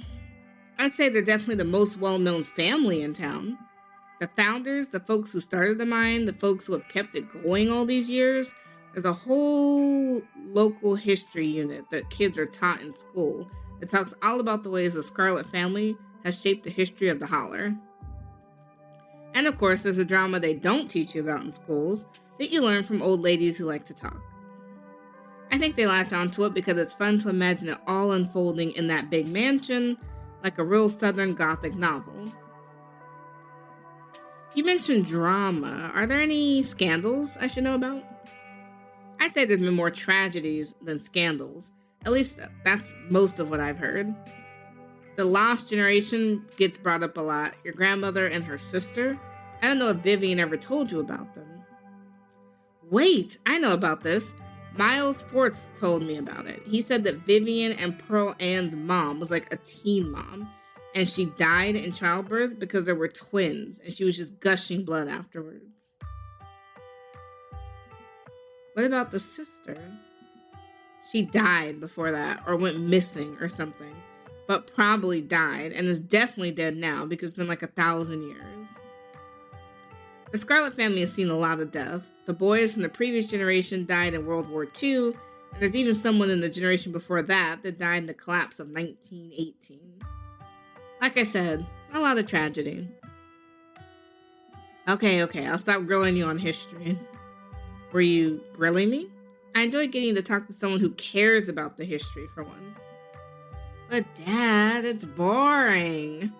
I'd say they're definitely the most well-known family in town. The founders, the folks who started the mine, the folks who have kept it going all these years. There's a whole local history unit that kids are taught in school that talks all about the ways the Scarlet family has shaped the history of the Holler. And of course, there's a drama they don't teach you about in schools that you learn from old ladies who like to talk. I think they latch onto it because it's fun to imagine it all unfolding in that big mansion like a real Southern Gothic novel. You mentioned drama. Are there any scandals I should know about? I'd say there's been more tragedies than scandals. At least that's most of what I've heard. The lost generation gets brought up a lot. Your grandmother and her sister. I don't know if Vivian ever told you about them. Wait, I know about this. Miles Forth told me about it. He said that Vivian and Pearl Ann's mom was like a teen mom, and she died in childbirth because there were twins, and she was just gushing blood afterwards. What about the sister? She died before that, or went missing or something, but probably died, and is definitely dead now because it's been like 1,000 years. The Scarlet family has seen a lot of death. The boys from the previous generation died in World War II, and there's even someone in the generation before that died in the collapse of 1918. Like I said, a lot of tragedy. Okay, I'll stop grilling you on history. Were you grilling me? I enjoy getting to talk to someone who cares about the history for once. But Dad, it's boring.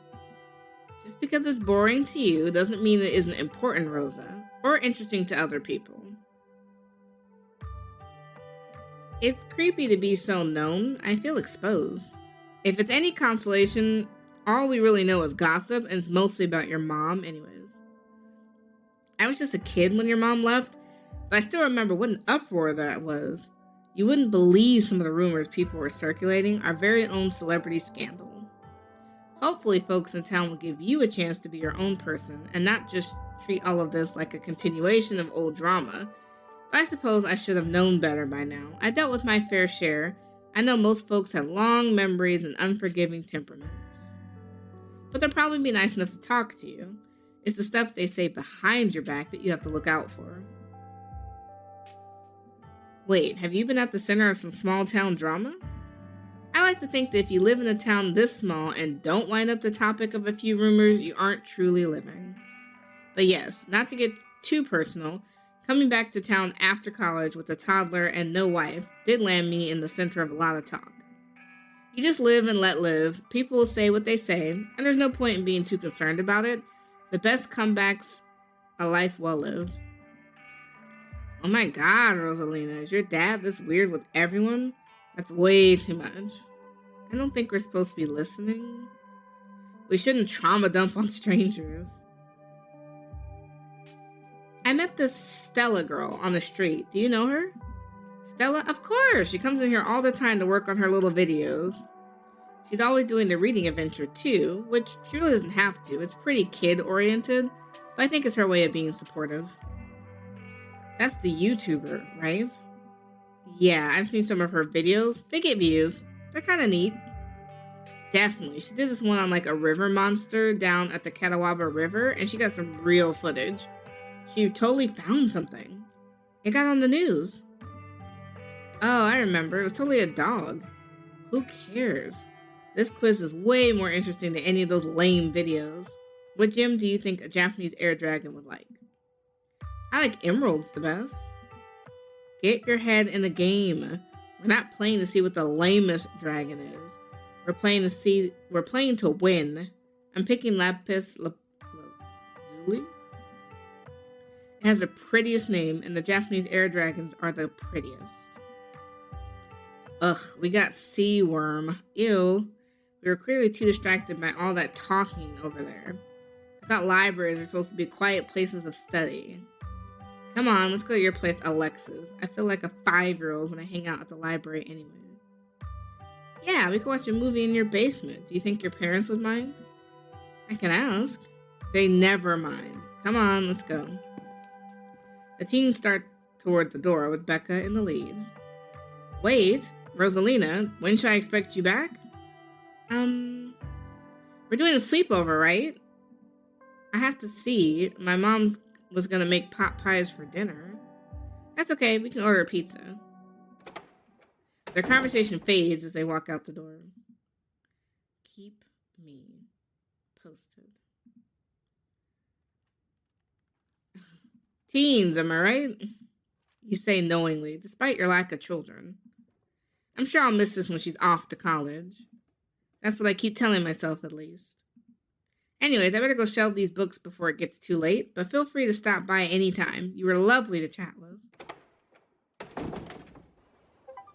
Just because it's boring to you doesn't mean it isn't important, Rosa, or interesting to other people. It's creepy to be so known. I feel exposed. If it's any consolation, all we really know is gossip, and it's mostly about your mom anyways. I was just a kid when your mom left, but I still remember what an uproar that was. You wouldn't believe some of the rumors people were circulating, our very own celebrity scandal. Hopefully folks in town will give you a chance to be your own person and not just treat all of this like a continuation of old drama. But I suppose I should have known better by now. I dealt with my fair share. I know most folks have long memories and unforgiving temperaments. But they'll probably be nice enough to talk to you. It's the stuff they say behind your back that you have to look out for. Wait, have you been at the center of some small town drama? I like to think that if you live in a town this small and don't wind up the topic of a few rumors, you aren't truly living. But yes, not to get too personal, coming back to town after college with a toddler and no wife did land me in the center of a lot of talk. You just live and let live. People will say what they say, and there's no point in being too concerned about it. The best comeback's a life well lived. Oh my God, Rosalina, is your dad this weird with everyone? That's way too much. I don't think we're supposed to be listening. We shouldn't trauma dump on strangers. I met this Stella girl on the street. Do you know her? Stella? Of course. She comes in here all the time to work on her little videos. She's always doing the reading adventure too, which she really doesn't have to. It's pretty kid-oriented, but I think it's her way of being supportive. That's the YouTuber, right? Yeah, I've seen some of her videos. They get views. They're kind of neat. Definitely. She did this one on like a river monster down at the Catawba River, and she got some real footage. She totally found something. It got on the news. Oh, I remember. It was totally a dog. Who cares? This quiz is way more interesting than any of those lame videos. What gem do you think a Japanese air dragon would like? I like emeralds the best. Get your head in the game. We're not playing to see what the lamest dragon is. We're playing to win. I'm picking Lapis Lazuli. It has the prettiest name, and the Japanese air dragons are the prettiest. Ugh, we got sea worm. Ew. We were clearly too distracted by all that talking over there. I thought libraries were supposed to be quiet places of study. Come on, let's go to your place, Alexis. I feel like a 5-year-old when I hang out at the library anyway. Yeah, we could watch a movie in your basement. Do you think your parents would mind? I can ask. They never mind. Come on, let's go. The teens start toward the door with Becca in the lead. Wait, Rosalina, when should I expect you back? We're doing a sleepover, right? I have to see. My mom was gonna make pot pies for dinner. That's okay, we can order a pizza. Their conversation fades as they walk out the door. Keep me posted. Teens, am I right? You say knowingly, despite your lack of children. I'm sure I'll miss this when she's off to college. That's what I keep telling myself, at least. Anyways, I better go shelve these books before it gets too late, but feel free to stop by anytime. You were lovely to chat with.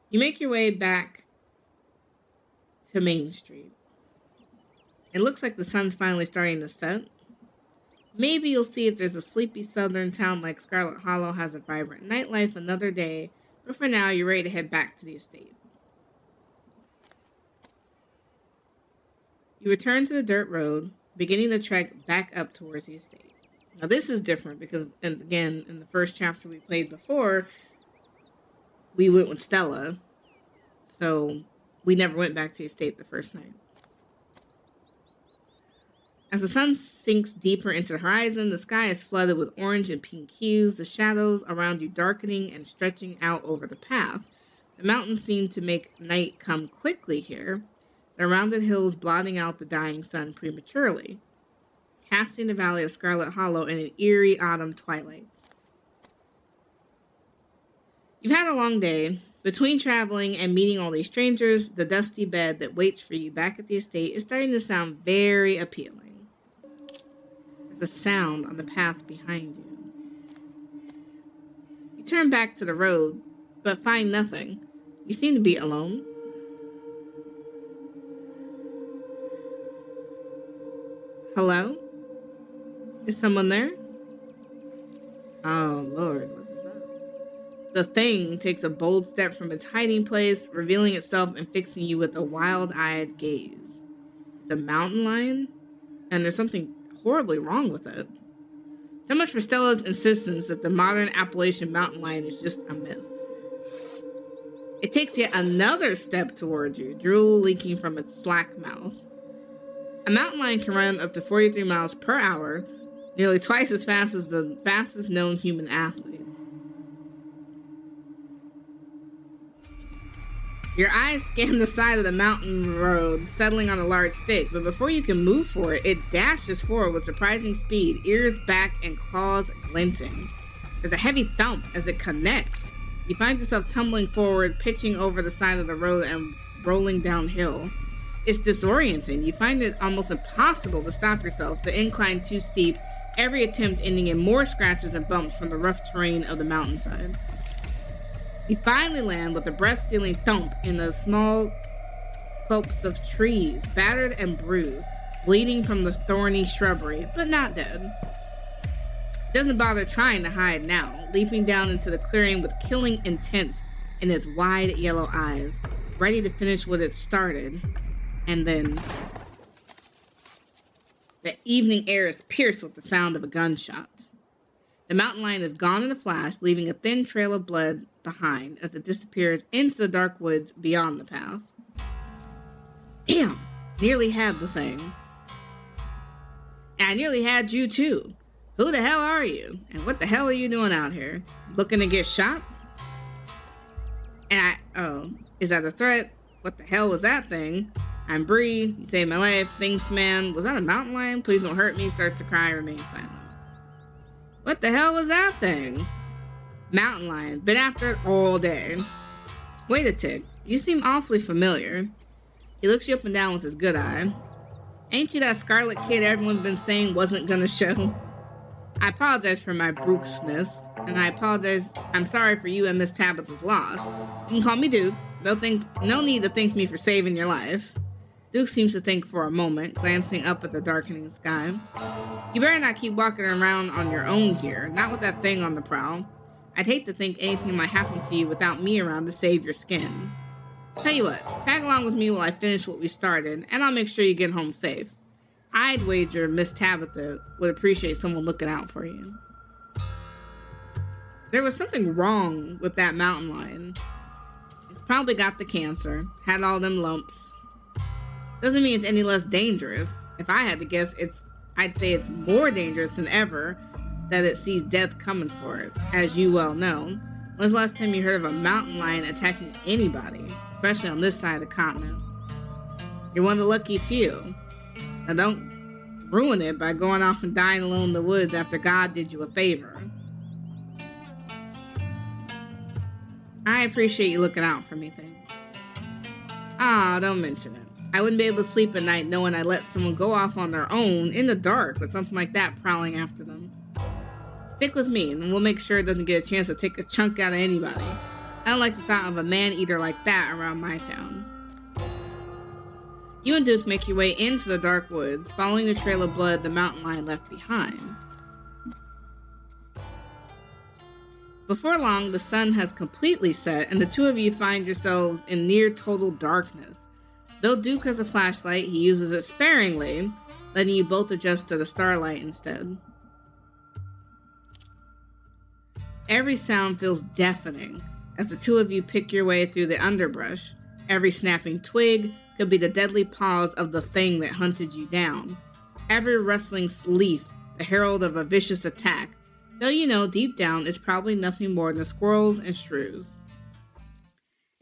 You make your way back to Main Street. It looks like the sun's finally starting to set. Maybe you'll see if there's a sleepy southern town like Scarlet Hollow has a vibrant nightlife another day, but for now, you're ready to head back to the estate. You return to the dirt road, beginning the trek back up towards the estate. Now this is different because, and again, in the first chapter we played before, we went with Stella, so we never went back to the estate the first night. As the sun sinks deeper into the horizon, the sky is flooded with orange and pink hues, the shadows around you darkening and stretching out over the path. The mountains seem to make night come quickly here, the rounded hills blotting out the dying sun prematurely, casting the valley of Scarlet Hollow in an eerie autumn twilight. You've had a long day. Between traveling and meeting all these strangers, the dusty bed that waits for you back at the estate is starting to sound very appealing. There's a sound on the path behind you. You turn back to the road, but find nothing. You seem to be alone. Hello? Is someone there? Oh, Lord, what is that? The thing takes a bold step from its hiding place, revealing itself and fixing you with a wild-eyed gaze. It's a mountain lion, and there's something horribly wrong with it. So much for Stella's insistence that the modern Appalachian mountain lion is just a myth. It takes yet another step towards you, drool leaking from its slack mouth. A mountain lion can run up to 43 miles per hour, nearly twice as fast as the fastest known human athlete. Your eyes scan the side of the mountain road, settling on a large stick, but before you can move for it, it dashes forward with surprising speed, ears back and claws glinting. There's a heavy thump as it connects. You find yourself tumbling forward, pitching over the side of the road and rolling downhill. It's disorienting. You find it almost impossible to stop yourself, the incline too steep, every attempt ending in more scratches and bumps from the rough terrain of the mountainside. You finally land with a breath-stealing thump in the small copse of trees, battered and bruised, bleeding from the thorny shrubbery, but not dead. It doesn't bother trying to hide now, leaping down into the clearing with killing intent in its wide yellow eyes, ready to finish what it started. And then the evening air is pierced with the sound of a gunshot. The mountain lion is gone in a flash, leaving a thin trail of blood behind as it disappears into the dark woods beyond the path. Damn, nearly had the thing. And I nearly had you too. Who the hell are you? And what the hell are you doing out here? Looking to get shot? Is that a threat? What the hell was that thing? I'm Bree, you saved my life, thanks man. Was that a mountain lion? Please don't hurt me. Starts to cry, remains silent. What the hell was that thing? Mountain lion, been after it all day. Wait a tick, you seem awfully familiar. He looks you up and down with his good eye. Ain't you that Scarlet kid everyone's been saying wasn't gonna show? I apologize for my brusqueness, and I'm sorry for you and Miss Tabitha's loss. You can call me Duke. No need to thank me for saving your life. Duke seems to think for a moment, glancing up at the darkening sky. You better not keep walking around on your own here, not with that thing on the prowl. I'd hate to think anything might happen to you without me around to save your skin. Tell you what, tag along with me while I finish what we started, and I'll make sure you get home safe. I'd wager Miss Tabitha would appreciate someone looking out for you. There was something wrong with that mountain lion. It's probably got the cancer, had all them lumps. Doesn't mean it's any less dangerous. If I had to guess, I'd say it's more dangerous than ever that it sees death coming for it, as you well know. When's the last time you heard of a mountain lion attacking anybody, especially on this side of the continent? You're one of the lucky few. Now don't ruin it by going off and dying alone in the woods after God did you a favor. I appreciate you looking out for me, thanks. Don't mention it. I wouldn't be able to sleep at night knowing I let someone go off on their own in the dark with something like that prowling after them. Stick with me and we'll make sure it doesn't get a chance to take a chunk out of anybody. I don't like the thought of a man-eater like that around my town. You and Duke make your way into the dark woods, following the trail of blood the mountain lion left behind. Before long, the sun has completely set, and the two of you find yourselves in near total darkness. Though Duke has a flashlight, he uses it sparingly, letting you both adjust to the starlight instead. Every sound feels deafening as the two of you pick your way through the underbrush. Every snapping twig could be the deadly paws of the thing that hunted you down. Every rustling leaf, the herald of a vicious attack, though you know deep down it's probably nothing more than squirrels and shrews.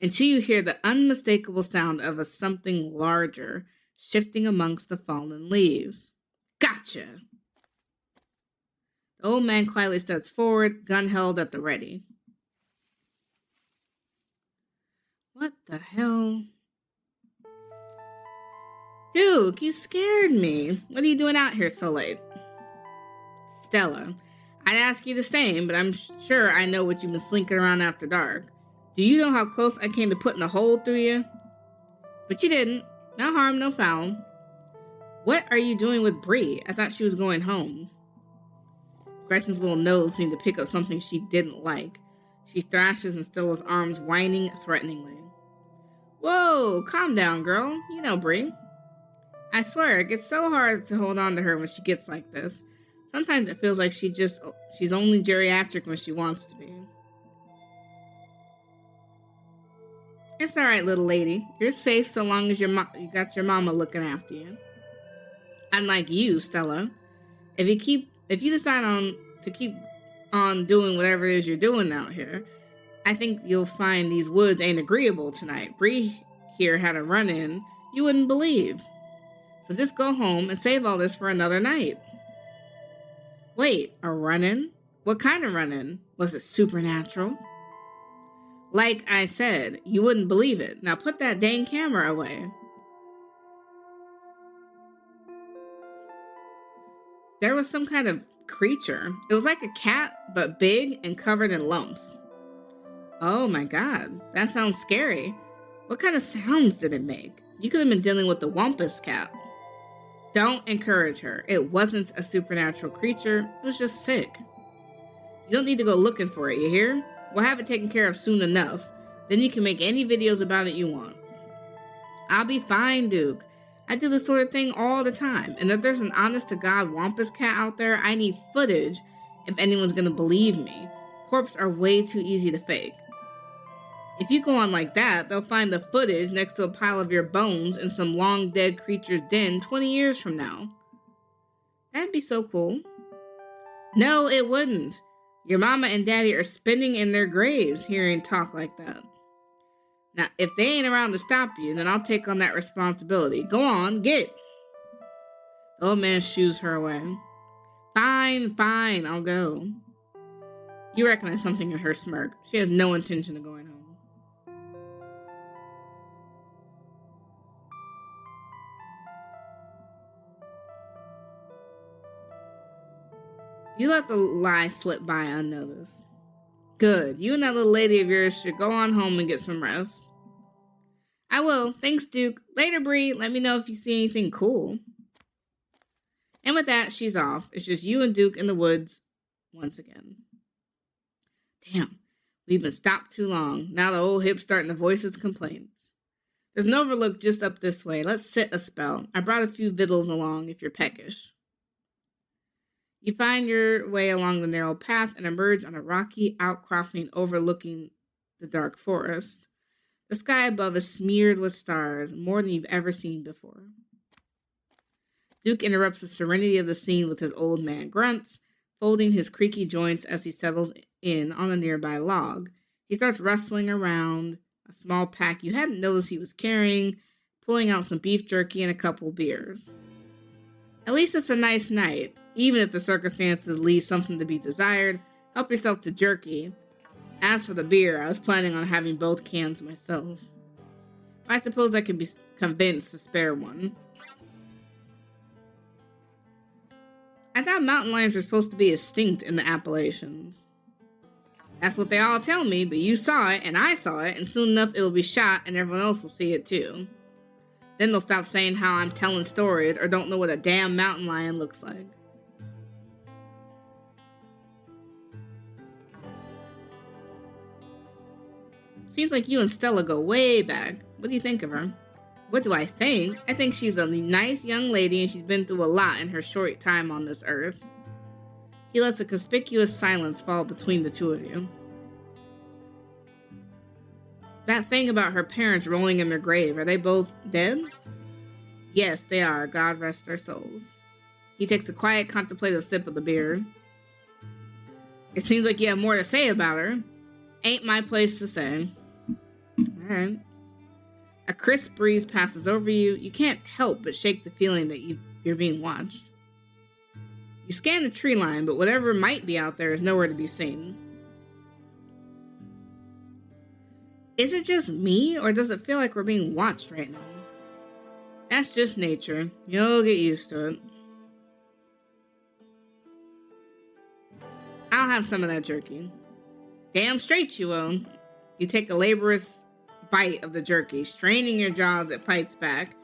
Until you hear the unmistakable sound of a something larger shifting amongst the fallen leaves. Gotcha! The old man quietly steps forward, gun held at the ready. What the hell? Duke, you scared me. What are you doing out here so late? Stella, I'd ask you the same, but I'm sure I know what you've been slinking around after dark. Do you know how close I came to putting a hole through you? But you didn't. No harm, no foul. What are you doing with Bree? I thought she was going home. Gretchen's little nose seemed to pick up something she didn't like. She thrashes in Stella's arms, whining threateningly. Whoa, calm down, girl. You know Bree. I swear, it gets so hard to hold on to her when she gets like this. Sometimes it feels like she's only geriatric when she wants to be. It's alright, little lady. You're safe so long as you got your mama looking after you. Unlike you, Stella. If you decide to keep on doing whatever it is you're doing out here, I think you'll find these woods ain't agreeable tonight. Bree here had a run-in you wouldn't believe. So just go home and save all this for another night. Wait, a run-in? What kind of run-in? Was it supernatural? Like I said, you wouldn't believe it. Now put that dang camera away. There was some kind of creature. It was like a cat, but big and covered in lumps. Oh my god, that sounds scary. What kind of sounds did it make? You could have been dealing with the Wampus cat. Don't encourage her. It wasn't a supernatural creature. It was just sick. You don't need to go looking for it, you hear? We'll have it taken care of soon enough. Then you can make any videos about it you want. I'll be fine, Duke. I do this sort of thing all the time. And if there's an honest-to-God Wampus cat out there, I need footage if anyone's going to believe me. Corpses are way too easy to fake. If you go on like that, they'll find the footage next to a pile of your bones in some long-dead creature's den 20 years from now. That'd be so cool. No, it wouldn't. Your mama and daddy are spinning in their graves hearing talk like that. Now, if they ain't around to stop you, then I'll take on that responsibility. Go on, get. The old man shoos her away. Fine, I'll go. You recognize something in her smirk. She has no intention of going home. You let the lie slip by unnoticed. Good. You and that little lady of yours should go on home and get some rest. I will. Thanks, Duke. Later, Bree. Let me know if you see anything cool. And with that, she's off. It's just you and Duke in the woods once again. Damn. We've been stopped too long. Now the old hip's starting to voice its complaints. There's an overlook just up this way. Let's sit a spell. I brought a few victuals along if you're peckish. You find your way along the narrow path and emerge on a rocky outcropping overlooking the dark forest. The sky above is smeared with stars, more than you've ever seen before. Duke interrupts the serenity of the scene with his old man grunts, folding his creaky joints as he settles in on a nearby log. He starts rustling around a small pack you hadn't noticed he was carrying, pulling out some beef jerky and a couple beers. At least it's a nice night. Even if the circumstances leave something to be desired, help yourself to jerky. As for the beer, I was planning on having both cans myself. I suppose I could be convinced to spare one. I thought mountain lions were supposed to be extinct in the Appalachians. That's what they all tell me, but you saw it and I saw it, and soon enough it'll be shot and everyone else will see it too. Then they'll stop saying how I'm telling stories or don't know what a damn mountain lion looks like. Seems like you and Stella go way back. What do you think of her? What do I think? I think she's a nice young lady and she's been through a lot in her short time on this earth. He lets a conspicuous silence fall between the two of you. That thing about her parents rolling in their grave, are they both dead? Yes, they are. God rest their souls. He takes a quiet, contemplative sip of the beer. It seems like you have more to say about her. Ain't my place to say. Alright. A crisp breeze passes over you. You can't help but shake the feeling that you're being watched. You scan the tree line, but whatever might be out there is nowhere to be seen. Is it just me, or does it feel like we're being watched right now? That's just nature. You'll get used to it. I'll have some of that jerky. Damn straight you will. You take a laborious bite of the jerky, straining your jaws it fights back,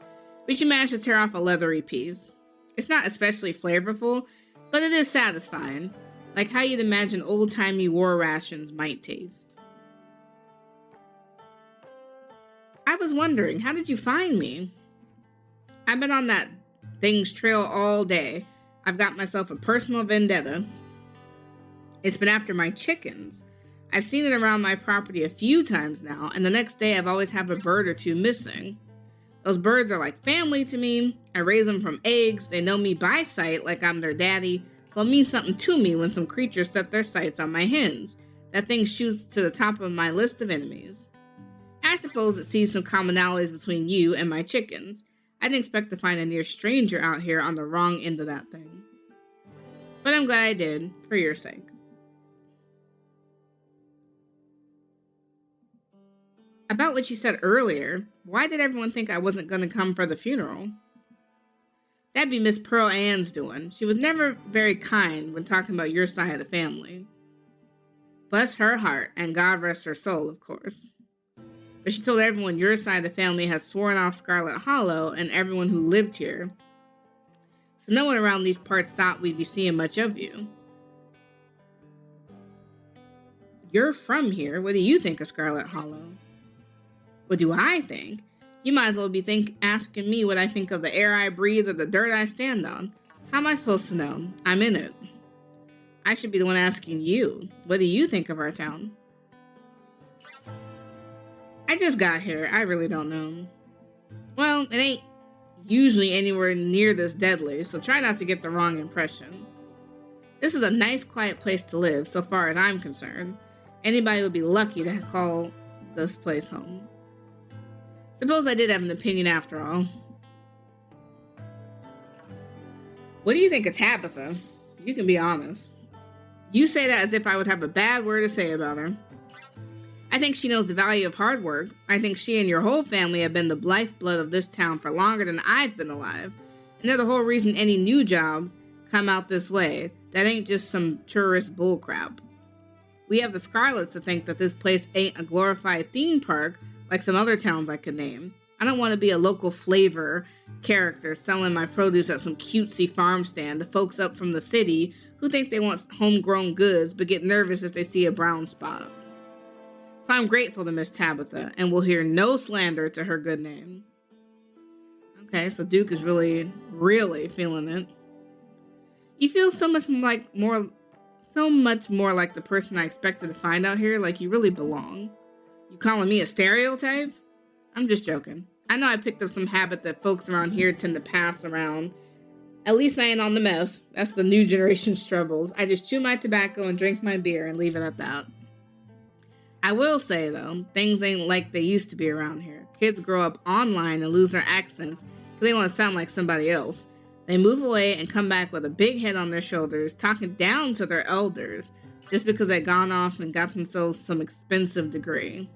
but you manage to tear off a leathery piece. It's not especially flavorful, but it is satisfying, like how you'd imagine old-timey war rations might taste. I was wondering, how did you find me? I've been on that thing's trail all day. I've got myself a personal vendetta. It's been after my chickens. I've seen it around my property a few times now, and the next day I've always had a bird or two missing. Those birds are like family to me. I raise them from eggs. They know me by sight like I'm their daddy, so it means something to me when some creatures set their sights on my hens. That thing shoots to the top of my list of enemies. I suppose it sees some commonalities between you and my chickens. I didn't expect to find a near stranger out here on the wrong end of that thing. But I'm glad I did, for your sake. About what you said earlier, why did everyone think I wasn't going to come for the funeral? That'd be Miss Pearl Ann's doing. She was never very kind when talking about your side of the family. Bless her heart, and God rest her soul, of course. But she told everyone your side of the family has sworn off Scarlet Hollow and everyone who lived here. So no one around these parts thought we'd be seeing much of you. You're from here. What do you think of Scarlet Hollow? What do I think? You might as well be asking me what I think of the air I breathe or the dirt I stand on. How am I supposed to know? I'm in it. I should be the one asking you. What do you think of our town? I just got here. I really don't know. Well, it ain't usually anywhere near this deadly, so try not to get the wrong impression. This is a nice, quiet place to live, so far as I'm concerned. Anybody would be lucky to call this place home. Suppose I did have an opinion after all. What do you think of Tabitha? You can be honest. You say that as if I would have a bad word to say about her. I think she knows the value of hard work. I think she and your whole family have been the lifeblood of this town for longer than I've been alive. And they're the whole reason any new jobs come out this way. That ain't just some tourist bullcrap. We have the Scarlets to think that this place ain't a glorified theme park like some other towns I could name. I don't want to be a local flavor character selling my produce at some cutesy farm stand to folks up from the city who think they want homegrown goods but get nervous if they see a brown spot. So I'm grateful to Miss Tabitha and will hear no slander to her good name. Okay, so Duke is really, really feeling it. You feel so much more like the person I expected to find out here, like you really belong. You calling me a stereotype? I'm just joking. I know I picked up some habit that folks around here tend to pass around. At least I ain't on the meth. That's the new generation's troubles. I just chew my tobacco and drink my beer and leave it at that. I will say, though, things ain't like they used to be around here. Kids grow up online and lose their accents because they want to sound like somebody else. They move away and come back with a big head on their shoulders, talking down to their elders, just because they've gone off and got themselves some expensive degree.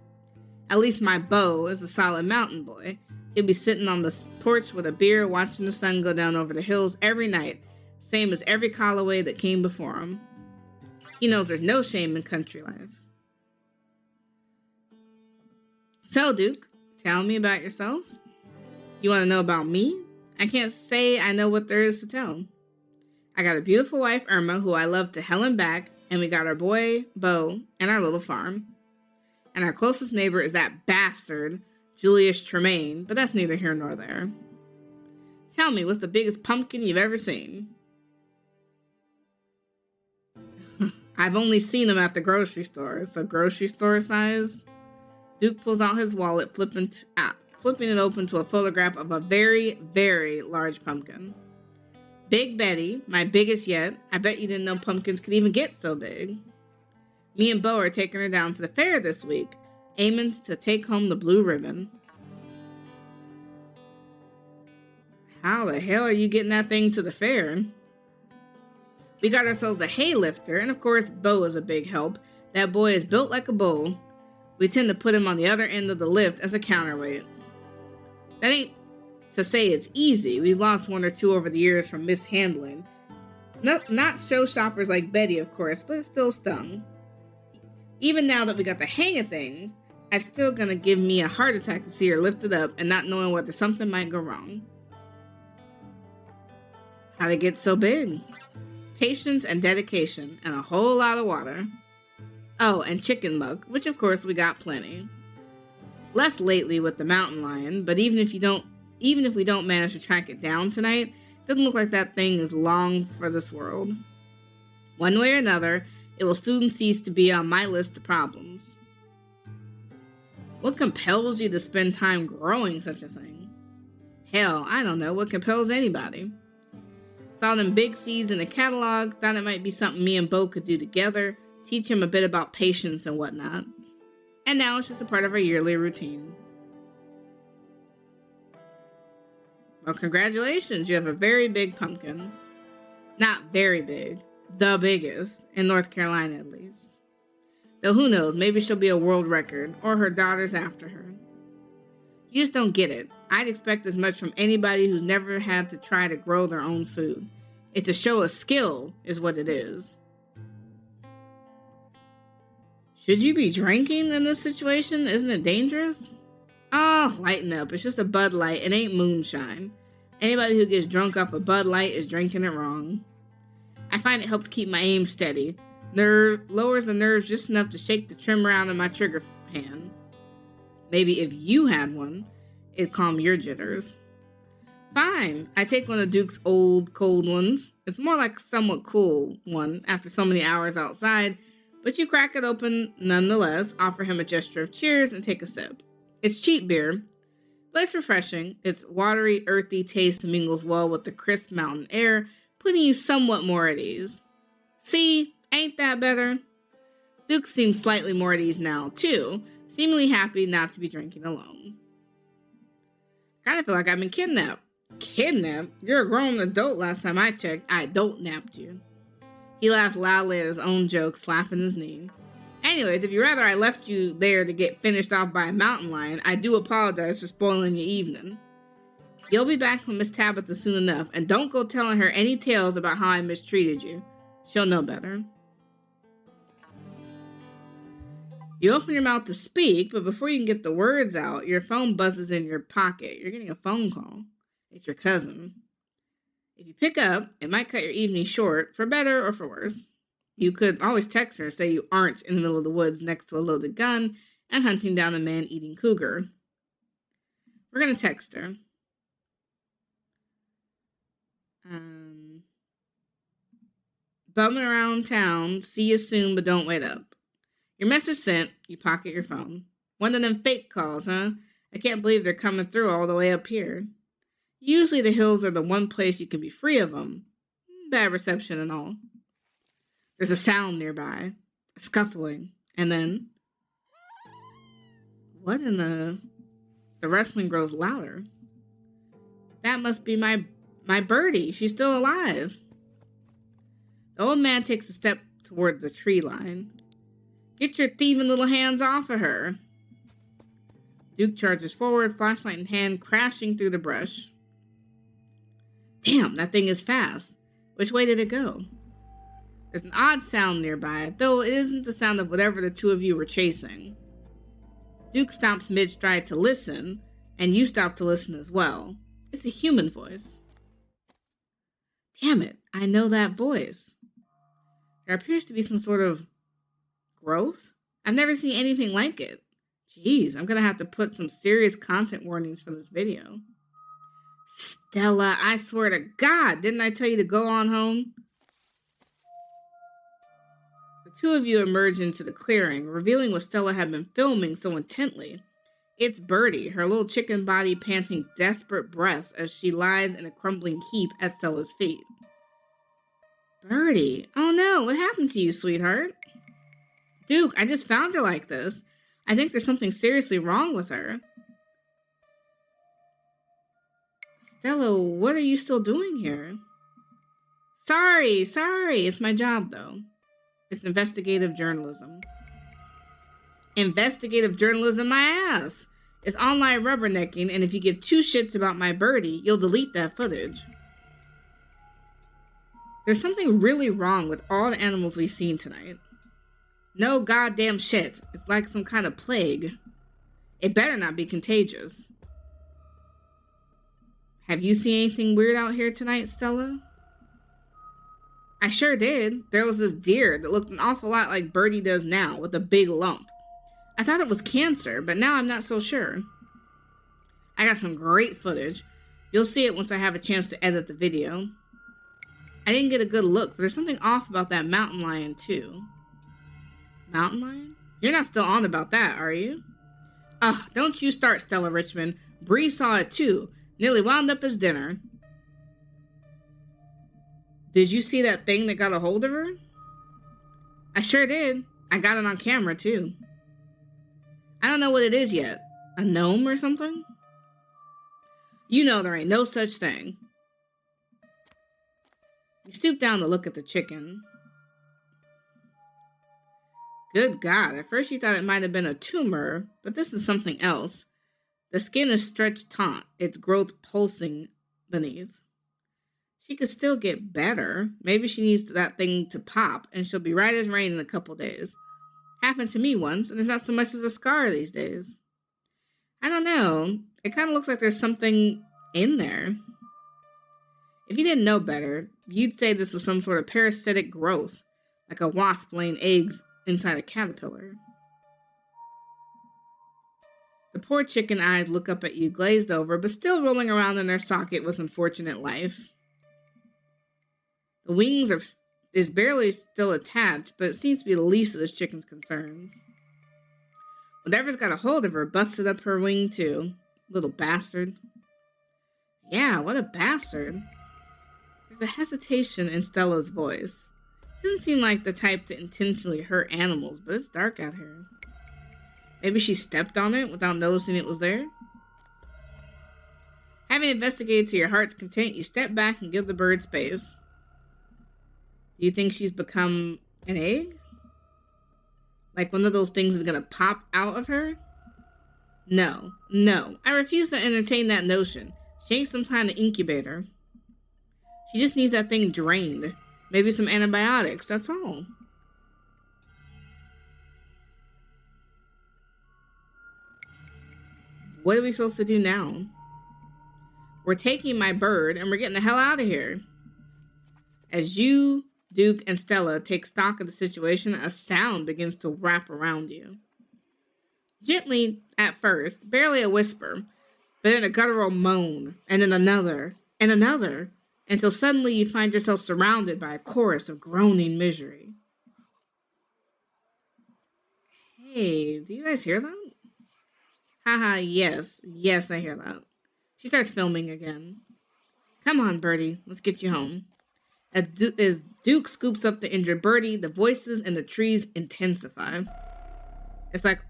At least my beau is a solid mountain boy. He'll be sitting on the porch with a beer, watching the sun go down over the hills every night, same as every Callaway that came before him. He knows there's no shame in country life. So, Duke, tell me about yourself. You want to know about me? I can't say I know what there is to tell. I got a beautiful wife, Irma, who I love to hell and back, and we got our boy, Beau, and our little farm. And our closest neighbor is that bastard, Julius Tremaine, but that's neither here nor there. Tell me, what's the biggest pumpkin you've ever seen? I've only seen them at the grocery store, so grocery store size. Duke pulls out his wallet, flipping it open to a photograph of a very, very large pumpkin. Big Betty, my biggest yet. I bet you didn't know pumpkins could even get so big. Me and Beau are taking her down to the fair this week, aiming to take home the blue ribbon. How the hell are you getting that thing to the fair? We got ourselves a hay lifter, and of course, Beau is a big help. That boy is built like a bull. We tend to put him on the other end of the lift as a counterweight. That ain't to say it's easy. We've lost one or two over the years from mishandling. Not show shoppers like Betty, of course, but it still stung. Even now that we got the hang of things, I'm still gonna give me a heart attack to see her lifted up and not knowing whether something might go wrong. How'd it get so big? Patience and dedication and a whole lot of water. Oh, and chicken muck, which of course we got plenty. Less lately with the mountain lion, but even if we don't manage to track it down tonight, it doesn't look like that thing is long for this world. One way or another, it will soon cease to be on my list of problems. What compels you to spend time growing such a thing? Hell, I don't know what compels anybody. Saw them big seeds in the catalog, thought it might be something me and Beau could do together, teach him a bit about patience and whatnot. And now it's just a part of our yearly routine. Well, congratulations, you have a very big pumpkin. Not very big, the biggest, in North Carolina at least. Though who knows, maybe she'll be a world record, or her daughters after her. You just don't get it. I'd expect as much from anybody who's never had to try to grow their own food. It's a show of skill, is what it is. Should you be drinking in this situation? Isn't it dangerous? Oh, lighten up. It's just a Bud Light. It ain't moonshine. Anybody who gets drunk off a Bud Light is drinking it wrong. I find it helps keep my aim steady. Lowers the nerves just enough to shake the trim around in my trigger hand. Maybe if you had one, it'd calm your jitters. Fine. I take one of Duke's old, cold ones. It's more like a somewhat cool one after so many hours outside, but you crack it open nonetheless, offer him a gesture of cheers, and take a sip. It's cheap beer, but it's refreshing. Its watery, earthy taste mingles well with the crisp mountain air, putting you somewhat more at ease. See, ain't that better? Duke seems slightly more at ease now, too, seemingly happy not to be drinking alone. Kind of feel like I've been kidnapped. Kidnapped? You're a grown adult last time I checked. I adult-napped you. He laughed loudly at his own joke, slapping his knee. Anyways, if you'd rather I left you there to get finished off by a mountain lion, I do apologize for spoiling your evening. You'll be back from Miss Tabitha soon enough, and don't go telling her any tales about how I mistreated you. She'll know better. You open your mouth to speak, but before you can get the words out, your phone buzzes in your pocket. You're getting a phone call. It's your cousin. If you pick up, it might cut your evening short, for better or for worse. You could always text her, say you aren't in the middle of the woods next to a loaded gun and hunting down a man-eating cougar. We're going to text her. Bumming around town, see you soon, but don't wait up. Your message sent, you pocket your phone. One of them fake calls, huh? I can't believe they're coming through all the way up here. Usually the hills are the one place you can be free of them. Bad reception and all. There's a sound nearby, a scuffling, and then... What in the... The wrestling grows louder. That must be my birdie. She's still alive. The old man takes a step toward the tree line. Get your thieving little hands off of her. Duke charges forward, flashlight in hand, crashing through the brush. Damn, that thing is fast. Which way did it go? There's an odd sound nearby, though it isn't the sound of whatever the two of you were chasing. Duke stops mid-stride to listen, and you stop to listen as well. It's a human voice. Damn it, I know that voice. There appears to be some sort of growth. I've never seen anything like it. Jeez, I'm going to have to put some serious content warnings for this video. Stella, I swear to God, didn't I tell you to go on home? The two of you emerge into the clearing, revealing what Stella had been filming so intently. It's Birdie, her little chicken body panting desperate breaths as she lies in a crumbling heap at Stella's feet. Birdie, oh no, what happened to you, sweetheart? Duke, I just found her like this. I think there's something seriously wrong with her. Stella, what are you still doing here? Sorry, it's my job though. It's investigative journalism. Investigative journalism, my ass. It's online rubbernecking, and if you give two shits about my birdie, you'll delete that footage. There's something really wrong with all the animals we've seen tonight. No goddamn shit. It's like some kind of plague. It better not be contagious. Have you seen anything weird out here tonight, Stella? I sure did. There was this deer that looked an awful lot like Birdie does now, with a big lump. I thought it was cancer, but now I'm not so sure. I got some great footage. You'll see it once I have a chance to edit the video. I didn't get a good look, but there's something off about that mountain lion, too. Mountain lion? You're not still on about that, are you? Ugh, don't you start, Stella Richmond. Bree saw it, too. Nearly wound up his dinner. Did you see that thing that got a hold of her? I sure did. I got it on camera, too. I don't know what it is yet. A gnome or something? You know there ain't no such thing. You stoop down to look at the chicken. Good God, at first you thought it might have been a tumor, but this is something else. The skin is stretched taut, its growth pulsing beneath. She could still get better. Maybe she needs that thing to pop, and she'll be right as rain in a couple days. Happened to me once, and there's not so much as a scar these days. I don't know. It kind of looks like there's something in there. If you didn't know better, you'd say this was some sort of parasitic growth, like a wasp laying eggs inside a caterpillar. The poor chicken eyes look up at you, glazed over, but still rolling around in their socket with unfortunate life. The wings is barely still attached, but it seems to be the least of this chicken's concerns. Whatever's got a hold of her busted up her wing too. Little bastard. Yeah, what a bastard. There's a hesitation in Stella's voice. Doesn't seem like the type to intentionally hurt animals, but it's dark out here. Maybe she stepped on it without noticing it was there? Having investigated to your heart's content, you step back and give the bird space. Do you think she's become an egg? Like one of those things is gonna pop out of her? No. I refuse to entertain that notion. She ain't some kind of incubator. She just needs that thing drained. Maybe some antibiotics, that's all. What are we supposed to do now? We're taking my bird and we're getting the hell out of here. As you, Duke, and Stella take stock of the situation, a sound begins to wrap around you. Gently at first, barely a whisper, but then a guttural moan, and then another, and another, until suddenly you find yourself surrounded by a chorus of groaning misery. Hey, do you guys hear that? Haha, yes, I hear that. She starts filming again. Come on, Birdie, let's get you home. As Duke scoops up the injured Birdie, the voices in the trees intensify. It's like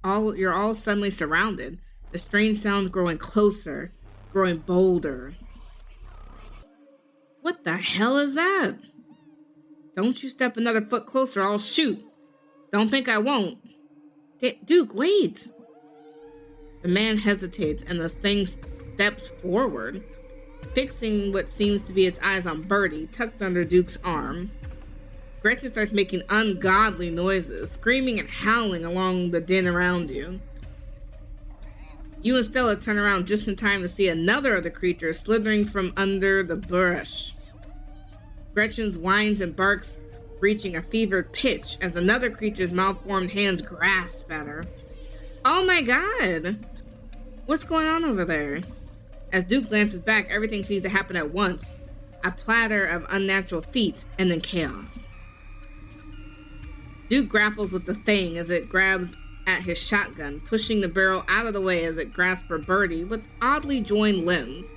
you're all suddenly surrounded. The strange sounds growing closer, growing bolder. What the hell is that? Don't you step another foot closer, I'll shoot. Don't think I won't. Duke, wait. The man hesitates and the thing steps forward, fixing what seems to be its eyes on Birdie, tucked under Duke's arm. Gretchen starts making ungodly noises, screaming and howling along the din around you. You and Stella turn around just in time to see another of the creatures slithering from under the brush. Gretchen's whines and barks reaching a fevered pitch as another creature's malformed hands grasp at her. Oh my god! What's going on over there? As Duke glances back, everything seems to happen at once. A platter of unnatural feet, and then chaos. Duke grapples with the thing as it grabs at his shotgun, pushing the barrel out of the way as it grasps for Birdie with oddly joined limbs,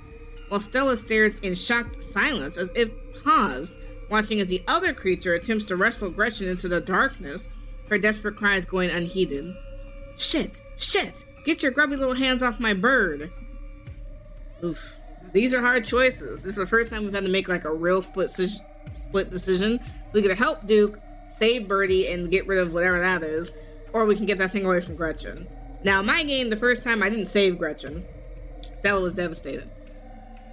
while Stella stares in shocked silence as if paused, watching as the other creature attempts to wrestle Gretchen into the darkness, her desperate cries going unheeded. Shit! Get your grubby little hands off my bird! Oof. These are hard choices. This is the first time we've had to make like a real split decision. We could help Duke, save Birdie, and get rid of whatever that is, or we can get that thing away from Gretchen. Now, my game, the first time I didn't save Gretchen. Stella was devastated.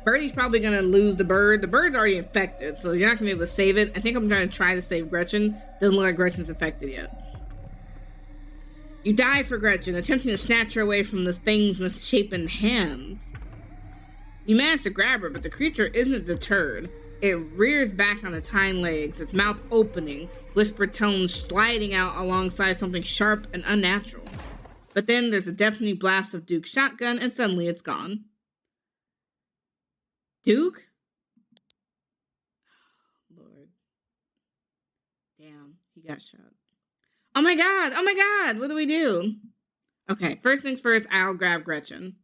Birdie's probably gonna lose the bird. The bird's already infected, so you're not gonna be able to save it. I think I'm trying to save Gretchen. Doesn't look like Gretchen's infected yet. You dive for Gretchen, attempting to snatch her away from the thing's misshapen hands. You manage to grab her, but the creature isn't deterred. It rears back on its hind legs, its mouth opening, whispered tones sliding out alongside something sharp and unnatural. But then there's a deafening blast of Duke's shotgun, and suddenly it's gone. Duke? Lord. Damn, he got shot. Oh my god, what do we do? Okay, first things first, I'll grab Gretchen.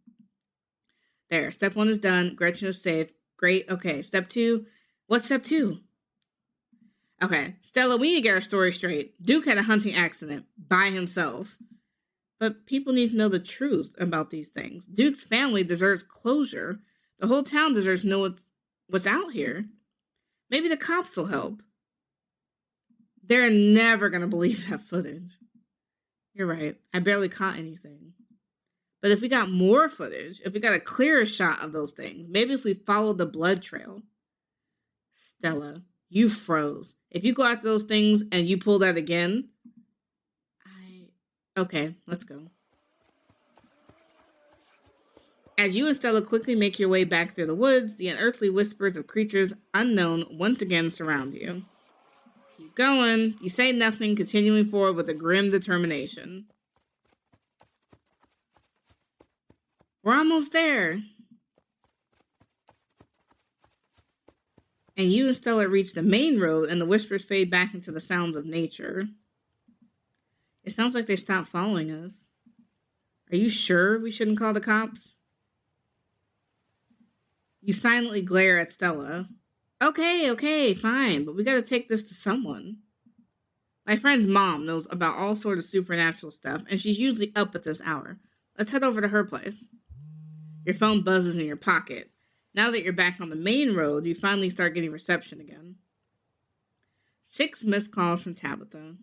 There, step 1 is done. Gretchen is safe. Great, okay, step 2. What's step 2? Okay, Stella, we need to get our story straight. Duke had a hunting accident by himself. But people need to know the truth about these things. Duke's family deserves closure. The whole town deserves to know what's out here. Maybe the cops will help. They're never going to believe that footage. You're right. I barely caught anything. But if we got more footage, if we got a clearer shot of those things, maybe if we followed the blood trail. Stella, you froze. If you go after those things and you pull that again, okay, let's go. As you and Stella quickly make your way back through the woods, the unearthly whispers of creatures unknown once again surround you. Keep going. You say nothing, continuing forward with a grim determination. We're almost there. And you and Stella reach the main road, and the whispers fade back into the sounds of nature. It sounds like they stopped following us. Are you sure we shouldn't call the cops? You silently glare at Stella. Okay, fine, but we gotta take this to someone. My friend's mom knows about all sorts of supernatural stuff, and she's usually up at this hour. Let's head over to her place. Your phone buzzes in your pocket. Now that you're back on the main road, you finally start getting reception again. 6 missed calls from Tabitha,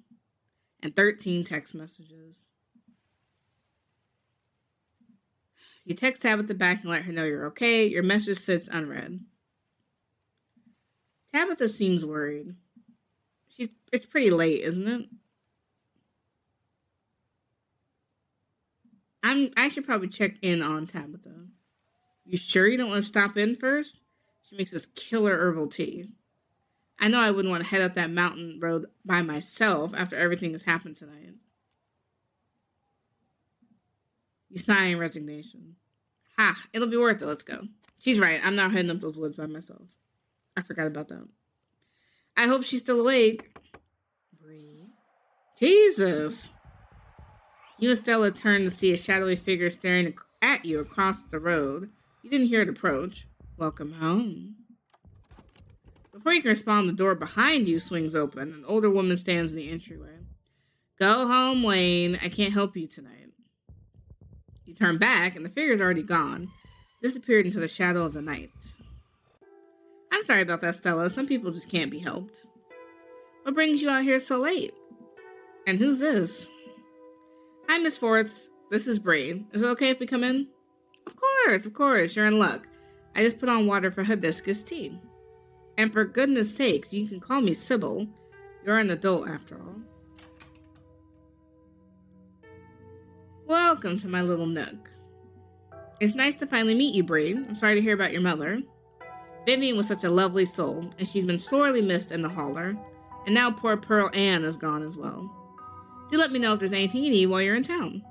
and 13 text messages. You text Tabitha back and let her know you're okay. Your message sits unread. Tabitha seems worried. It's pretty late, isn't it? I should probably check in on Tabitha. You sure you don't want to stop in first? She makes this killer herbal tea. I know I wouldn't want to head up that mountain road by myself after everything has happened tonight. You sigh in resignation. Ha, it'll be worth it. Let's go. She's right. I'm not heading up those woods by myself. I forgot about that. I hope she's still awake. Bree. Jesus. You and Stella turn to see a shadowy figure staring at you across the road. You didn't hear it approach. Welcome home. Before you can respond, the door behind you swings open. An older woman stands in the entryway. Go home, Wayne. I can't help you tonight. You turn back, and the figure's already gone. Disappeared into the shadow of the night. I'm sorry about that, Stella. Some people just can't be helped. What brings you out here so late? And who's this? Hi, Miss Forth. This is Bree. Is it okay if we come in? Of course. You're in luck. I just put on water for hibiscus tea. And for goodness sakes, you can call me Sybil. You're an adult after all. Welcome to my little nook. It's nice to finally meet you, Bree. I'm sorry to hear about your mother. Vivian was such a lovely soul, and she's been sorely missed in the holler. And now poor Pearl Ann is gone as well. Do let me know if there's anything you need while you're in town.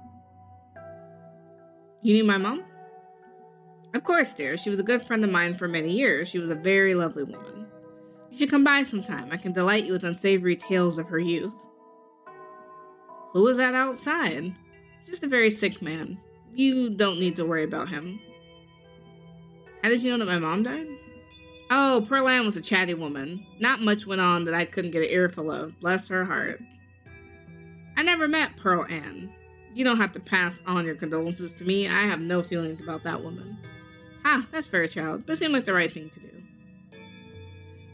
You knew my mom? Of course, dear. She was a good friend of mine for many years. She was a very lovely woman. You should come by sometime. I can delight you with unsavory tales of her youth. Who was that outside? Just a very sick man. You don't need to worry about him. How did you know that my mom died? Oh, Pearl Ann was a chatty woman. Not much went on that I couldn't get an earful of. Bless her heart. I never met Pearl Ann. You don't have to pass on your condolences to me. I have no feelings about that woman. Ha, that's fair, child, but it seemed like the right thing to do.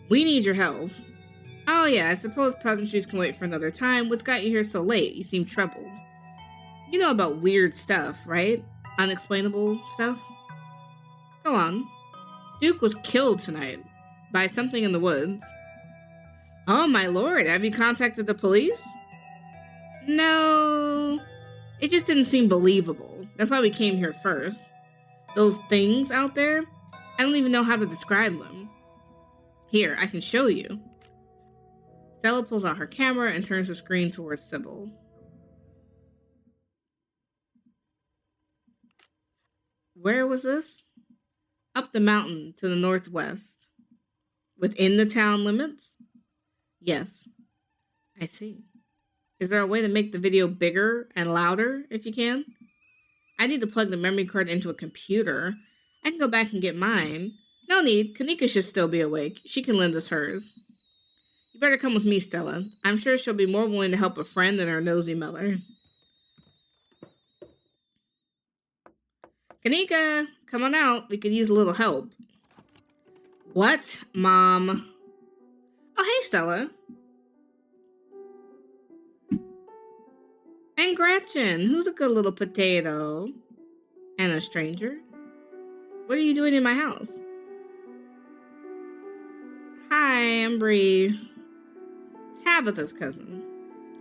We need your help. Oh yeah, I suppose pleasantries can wait for another time. What's got you here so late? You seem troubled. You know about weird stuff, right? Unexplainable stuff? Go on. Duke was killed tonight by something in the woods. Oh my lord, have you contacted the police? No. It just didn't seem believable. That's why we came here first. Those things out there, I don't even know how to describe them. Here, I can show you. Stella pulls out her camera and turns the screen towards Sybil. Where was this? Up the mountain to the northwest. Within the town limits? Yes. I see. Is there a way to make the video bigger and louder if you can? I need to plug the memory card into a computer. I can go back and get mine. No need. Kanika should still be awake. She can lend us hers. You better come with me, Stella. I'm sure she'll be more willing to help a friend than her nosy mother. Kanika, come on out. We could use a little help. What, Mom? Oh, hey, Stella. And Gretchen, who's a good little potato. And a stranger. What are you doing in my house? Hi, I'm Bree. Tabitha's cousin.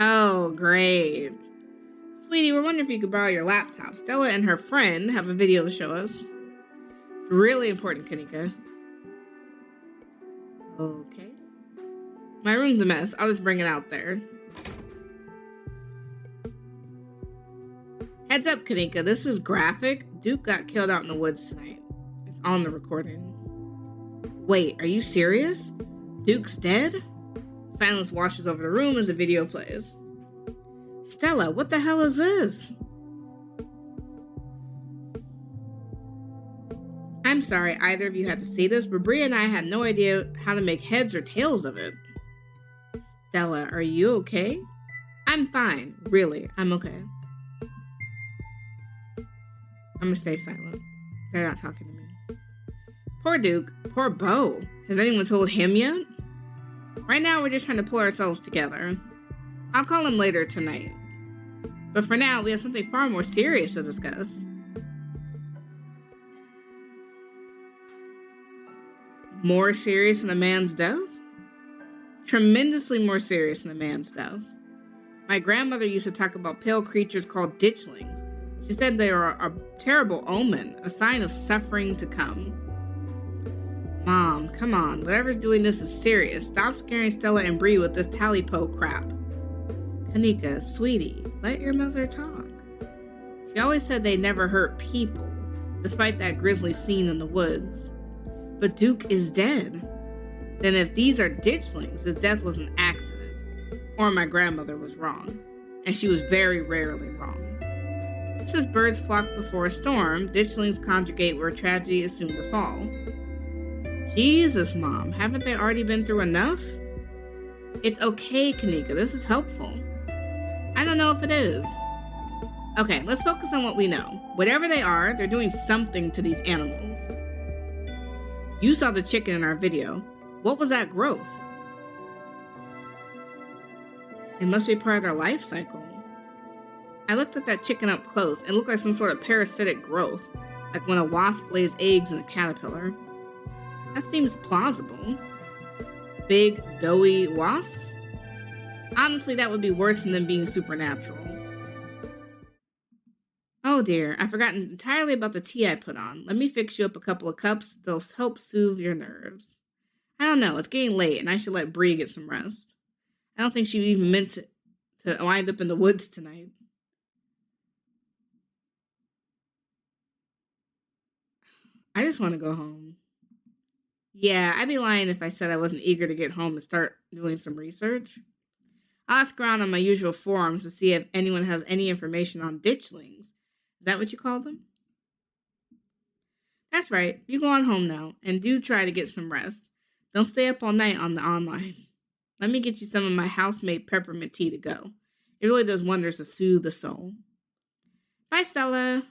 Oh, great. Sweetie, we're wondering if you could borrow your laptop. Stella and her friend have a video to show us. It's really important, Kanika. Okay. My room's a mess. I'll just bring it out there. Heads up, Kanika. This is graphic. Duke got killed out in the woods tonight. It's on the recording. Wait, are you serious? Duke's dead? Silence washes over the room as the video plays. Stella, what the hell is this? I'm sorry either of you had to see this, but Bria and I had no idea how to make heads or tails of it. Stella, are you okay? I'm fine. Really, I'm okay. I'm gonna stay silent. They're not talking to me. Poor Duke. Poor Beau. Has anyone told him yet? Right now, we're just trying to pull ourselves together. I'll call him later tonight. But for now, we have something far more serious to discuss. More serious than a man's death? tremendously more serious than a man's death. My grandmother used to talk about pale creatures called ditchlings. She said they are a terrible omen, a sign of suffering to come. Mom, come on, whatever's doing this is serious. Stop scaring Stella and Bree with this tally-po crap. Kanika, sweetie, let your mother talk. She always said they never hurt people, despite that grisly scene in the woods. But Duke is dead. Then if these are ditchlings, his death was an accident. Or my grandmother was wrong. And she was very rarely wrong. Just as birds flock before a storm, ditchlings conjugate where tragedy is soon to fall. Jesus, Mom, haven't they already been through enough? It's okay, Kanika, this is helpful. I don't know if it is. Okay, let's focus on what we know. Whatever they are, they're doing something to these animals. You saw the chicken in our video. What was that growth? It must be part of their life cycle. I looked at that chicken up close. It looked like some sort of parasitic growth, like when a wasp lays eggs in a caterpillar. That seems plausible. Big, doughy wasps? Honestly, that would be worse than them being supernatural. Oh dear, I've forgotten entirely about the tea I put on. Let me fix you up a couple of cups. They'll help soothe your nerves. I don't know, it's getting late and I should let Bree get some rest. I don't think she even meant to wind up in the woods tonight. I just want to go home. Yeah, I'd be lying if I said I wasn't eager to get home and start doing some research. I'll ask around on my usual forums to see if anyone has any information on ditchlings. Is that what you call them? That's right. You go on home now, and do try to get some rest. Don't stay up all night on the online. Let me get you some of my house-made peppermint tea to go. It really does wonders to soothe the soul. Bye, Stella.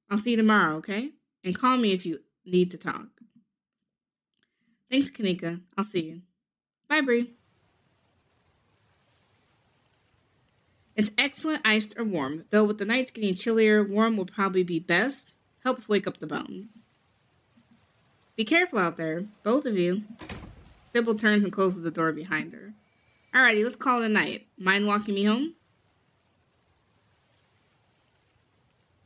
I'll see you tomorrow, okay? And call me if you need to talk. Thanks, Kanika. I'll see you. Bye, Bree. It's excellent iced or warm, though with the nights getting chillier, warm will probably be best. Helps wake up the bones. Be careful out there, both of you. Sybil turns and closes the door behind her. Alrighty, let's call it a night. Mind walking me home?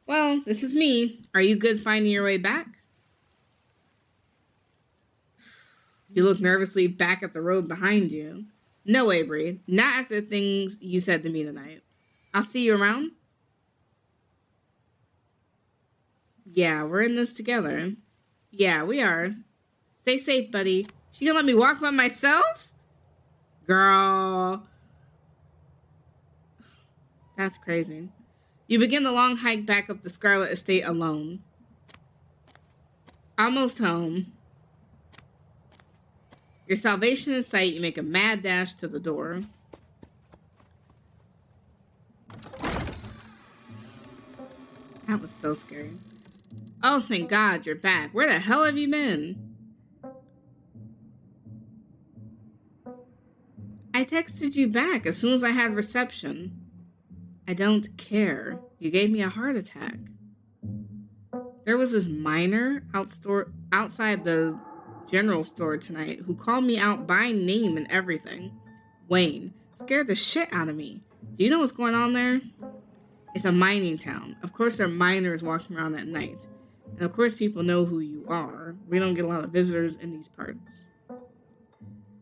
Well, this is me. Are you good finding your way back? You look nervously back at the road behind you. No, Avery, not after the things you said to me tonight. I'll see you around. Yeah, we're in this together. Yeah, we are. Stay safe, buddy. She gonna let me walk by myself? Girl. That's crazy. You begin the long hike back up the Scarlet estate alone. Almost home. Your salvation in sight, you make a mad dash to the door. That was so scary. Oh, thank God you're back. Where the hell have you been? I texted you back as soon as I had reception. I don't care. You gave me a heart attack. There was this miner outside the general store tonight who called me out by name and everything. Wayne. Scared the shit out of me. Do you know what's going on there? It's a mining town. Of course there are miners walking around at night. And of course people know who you are. We don't get a lot of visitors in these parts.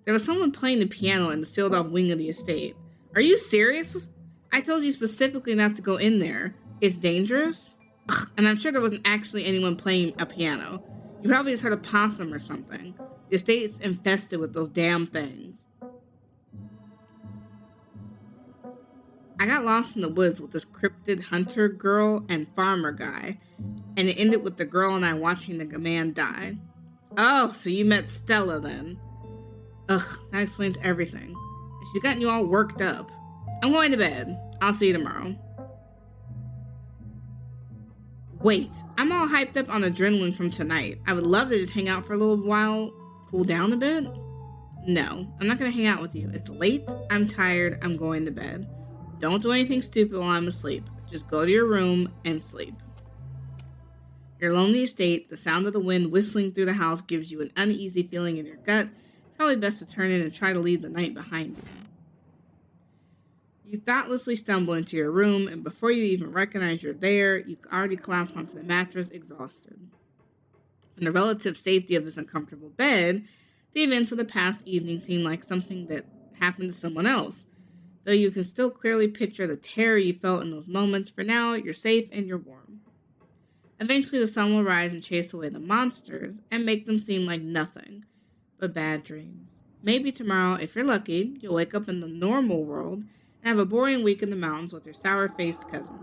There was someone playing the piano in the sealed off wing of the estate. Are you serious? I told you specifically not to go in there. It's dangerous? Ugh, and I'm sure there wasn't actually anyone playing a piano. You probably just heard a possum or something. The estate's infested with those damn things. I got lost in the woods with this cryptid hunter girl and farmer guy, and it ended with the girl and I watching the man die. Oh, so you met Stella then. Ugh, that explains everything. She's gotten you all worked up. I'm going to bed. I'll see you tomorrow. Wait, I'm all hyped up on adrenaline from tonight. I would love to just hang out for a little while, cool down a bit. No, I'm not going to hang out with you. It's late, I'm tired, I'm going to bed. Don't do anything stupid while I'm asleep. Just go to your room and sleep. Your lonely estate, the sound of the wind whistling through the house gives you an uneasy feeling in your gut. Probably best to turn in and try to leave the night behind you. You thoughtlessly stumble into your room, and before you even recognize you're there, you already collapse onto the mattress, exhausted. In the relative safety of this uncomfortable bed, the events of the past evening seem like something that happened to someone else. Though you can still clearly picture the terror you felt in those moments, for now, you're safe and you're warm. Eventually, the sun will rise and chase away the monsters and make them seem like nothing but bad dreams. Maybe tomorrow, if you're lucky, you'll wake up in the normal world and have a boring week in the mountains with your sour-faced cousin.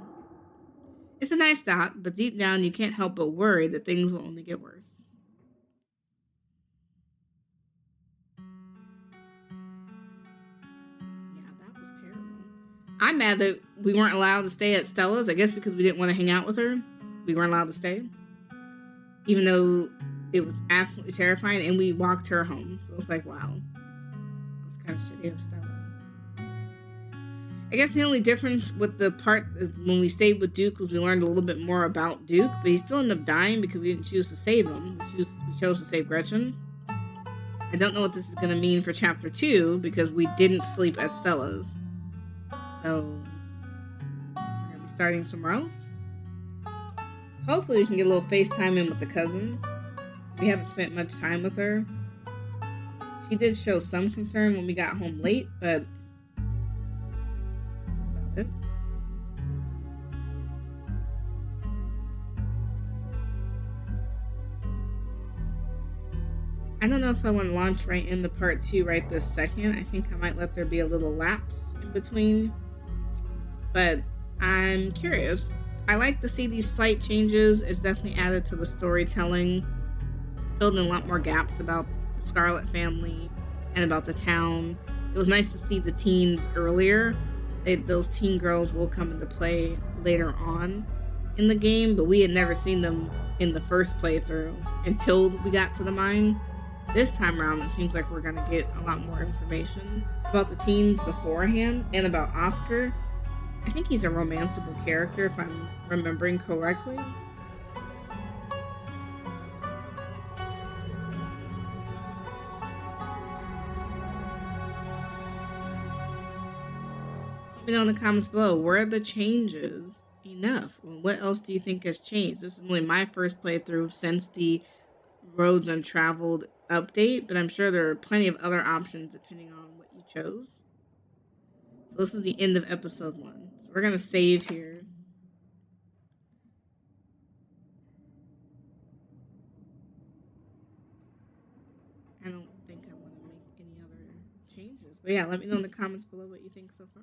It's a nice thought, but deep down you can't help but worry that things will only get worse. Yeah, that was terrible. I'm mad that we weren't allowed to stay at Stella's. I guess because we didn't want to hang out with her. We weren't allowed to stay. Even though it was absolutely terrifying, and we walked her home. So it's like, wow. It was kind of shitty of Stella. I guess the only difference with the part is when we stayed with Duke was we learned a little bit more about Duke, but he still ended up dying because we didn't choose to save him. We chose to save Gretchen. I don't know what this is going to mean for Chapter 2 because we didn't sleep at Stella's. So, we're going to be starting somewhere else. Hopefully we can get a little FaceTime in with the cousin. We haven't spent much time with her. She did show some concern when we got home late, but that's about it. I don't know if I want to launch right into part 2 right this second. I think I might let there be a little lapse in between. But I'm curious. I like to see these slight changes. It's definitely added to the storytelling, filled in a lot more gaps about the Scarlet family and about the town. It was nice to see the teens earlier. Those teen girls will come into play later on in the game, but we had never seen them in the first playthrough until we got to the mine. This time around, it seems like we're going to get a lot more information about the teens beforehand and about Oscar. I think he's a romanceable character, if I'm remembering correctly. Let me know in the comments below, were the changes enough? What else do you think has changed? This is only my first playthrough since the Roads Untraveled update, but I'm sure there are plenty of other options depending on what you chose. So this is the end of episode 1. So we're going to save here. I don't think I want to make any other changes. But yeah, let me know in the comments below what you think so far.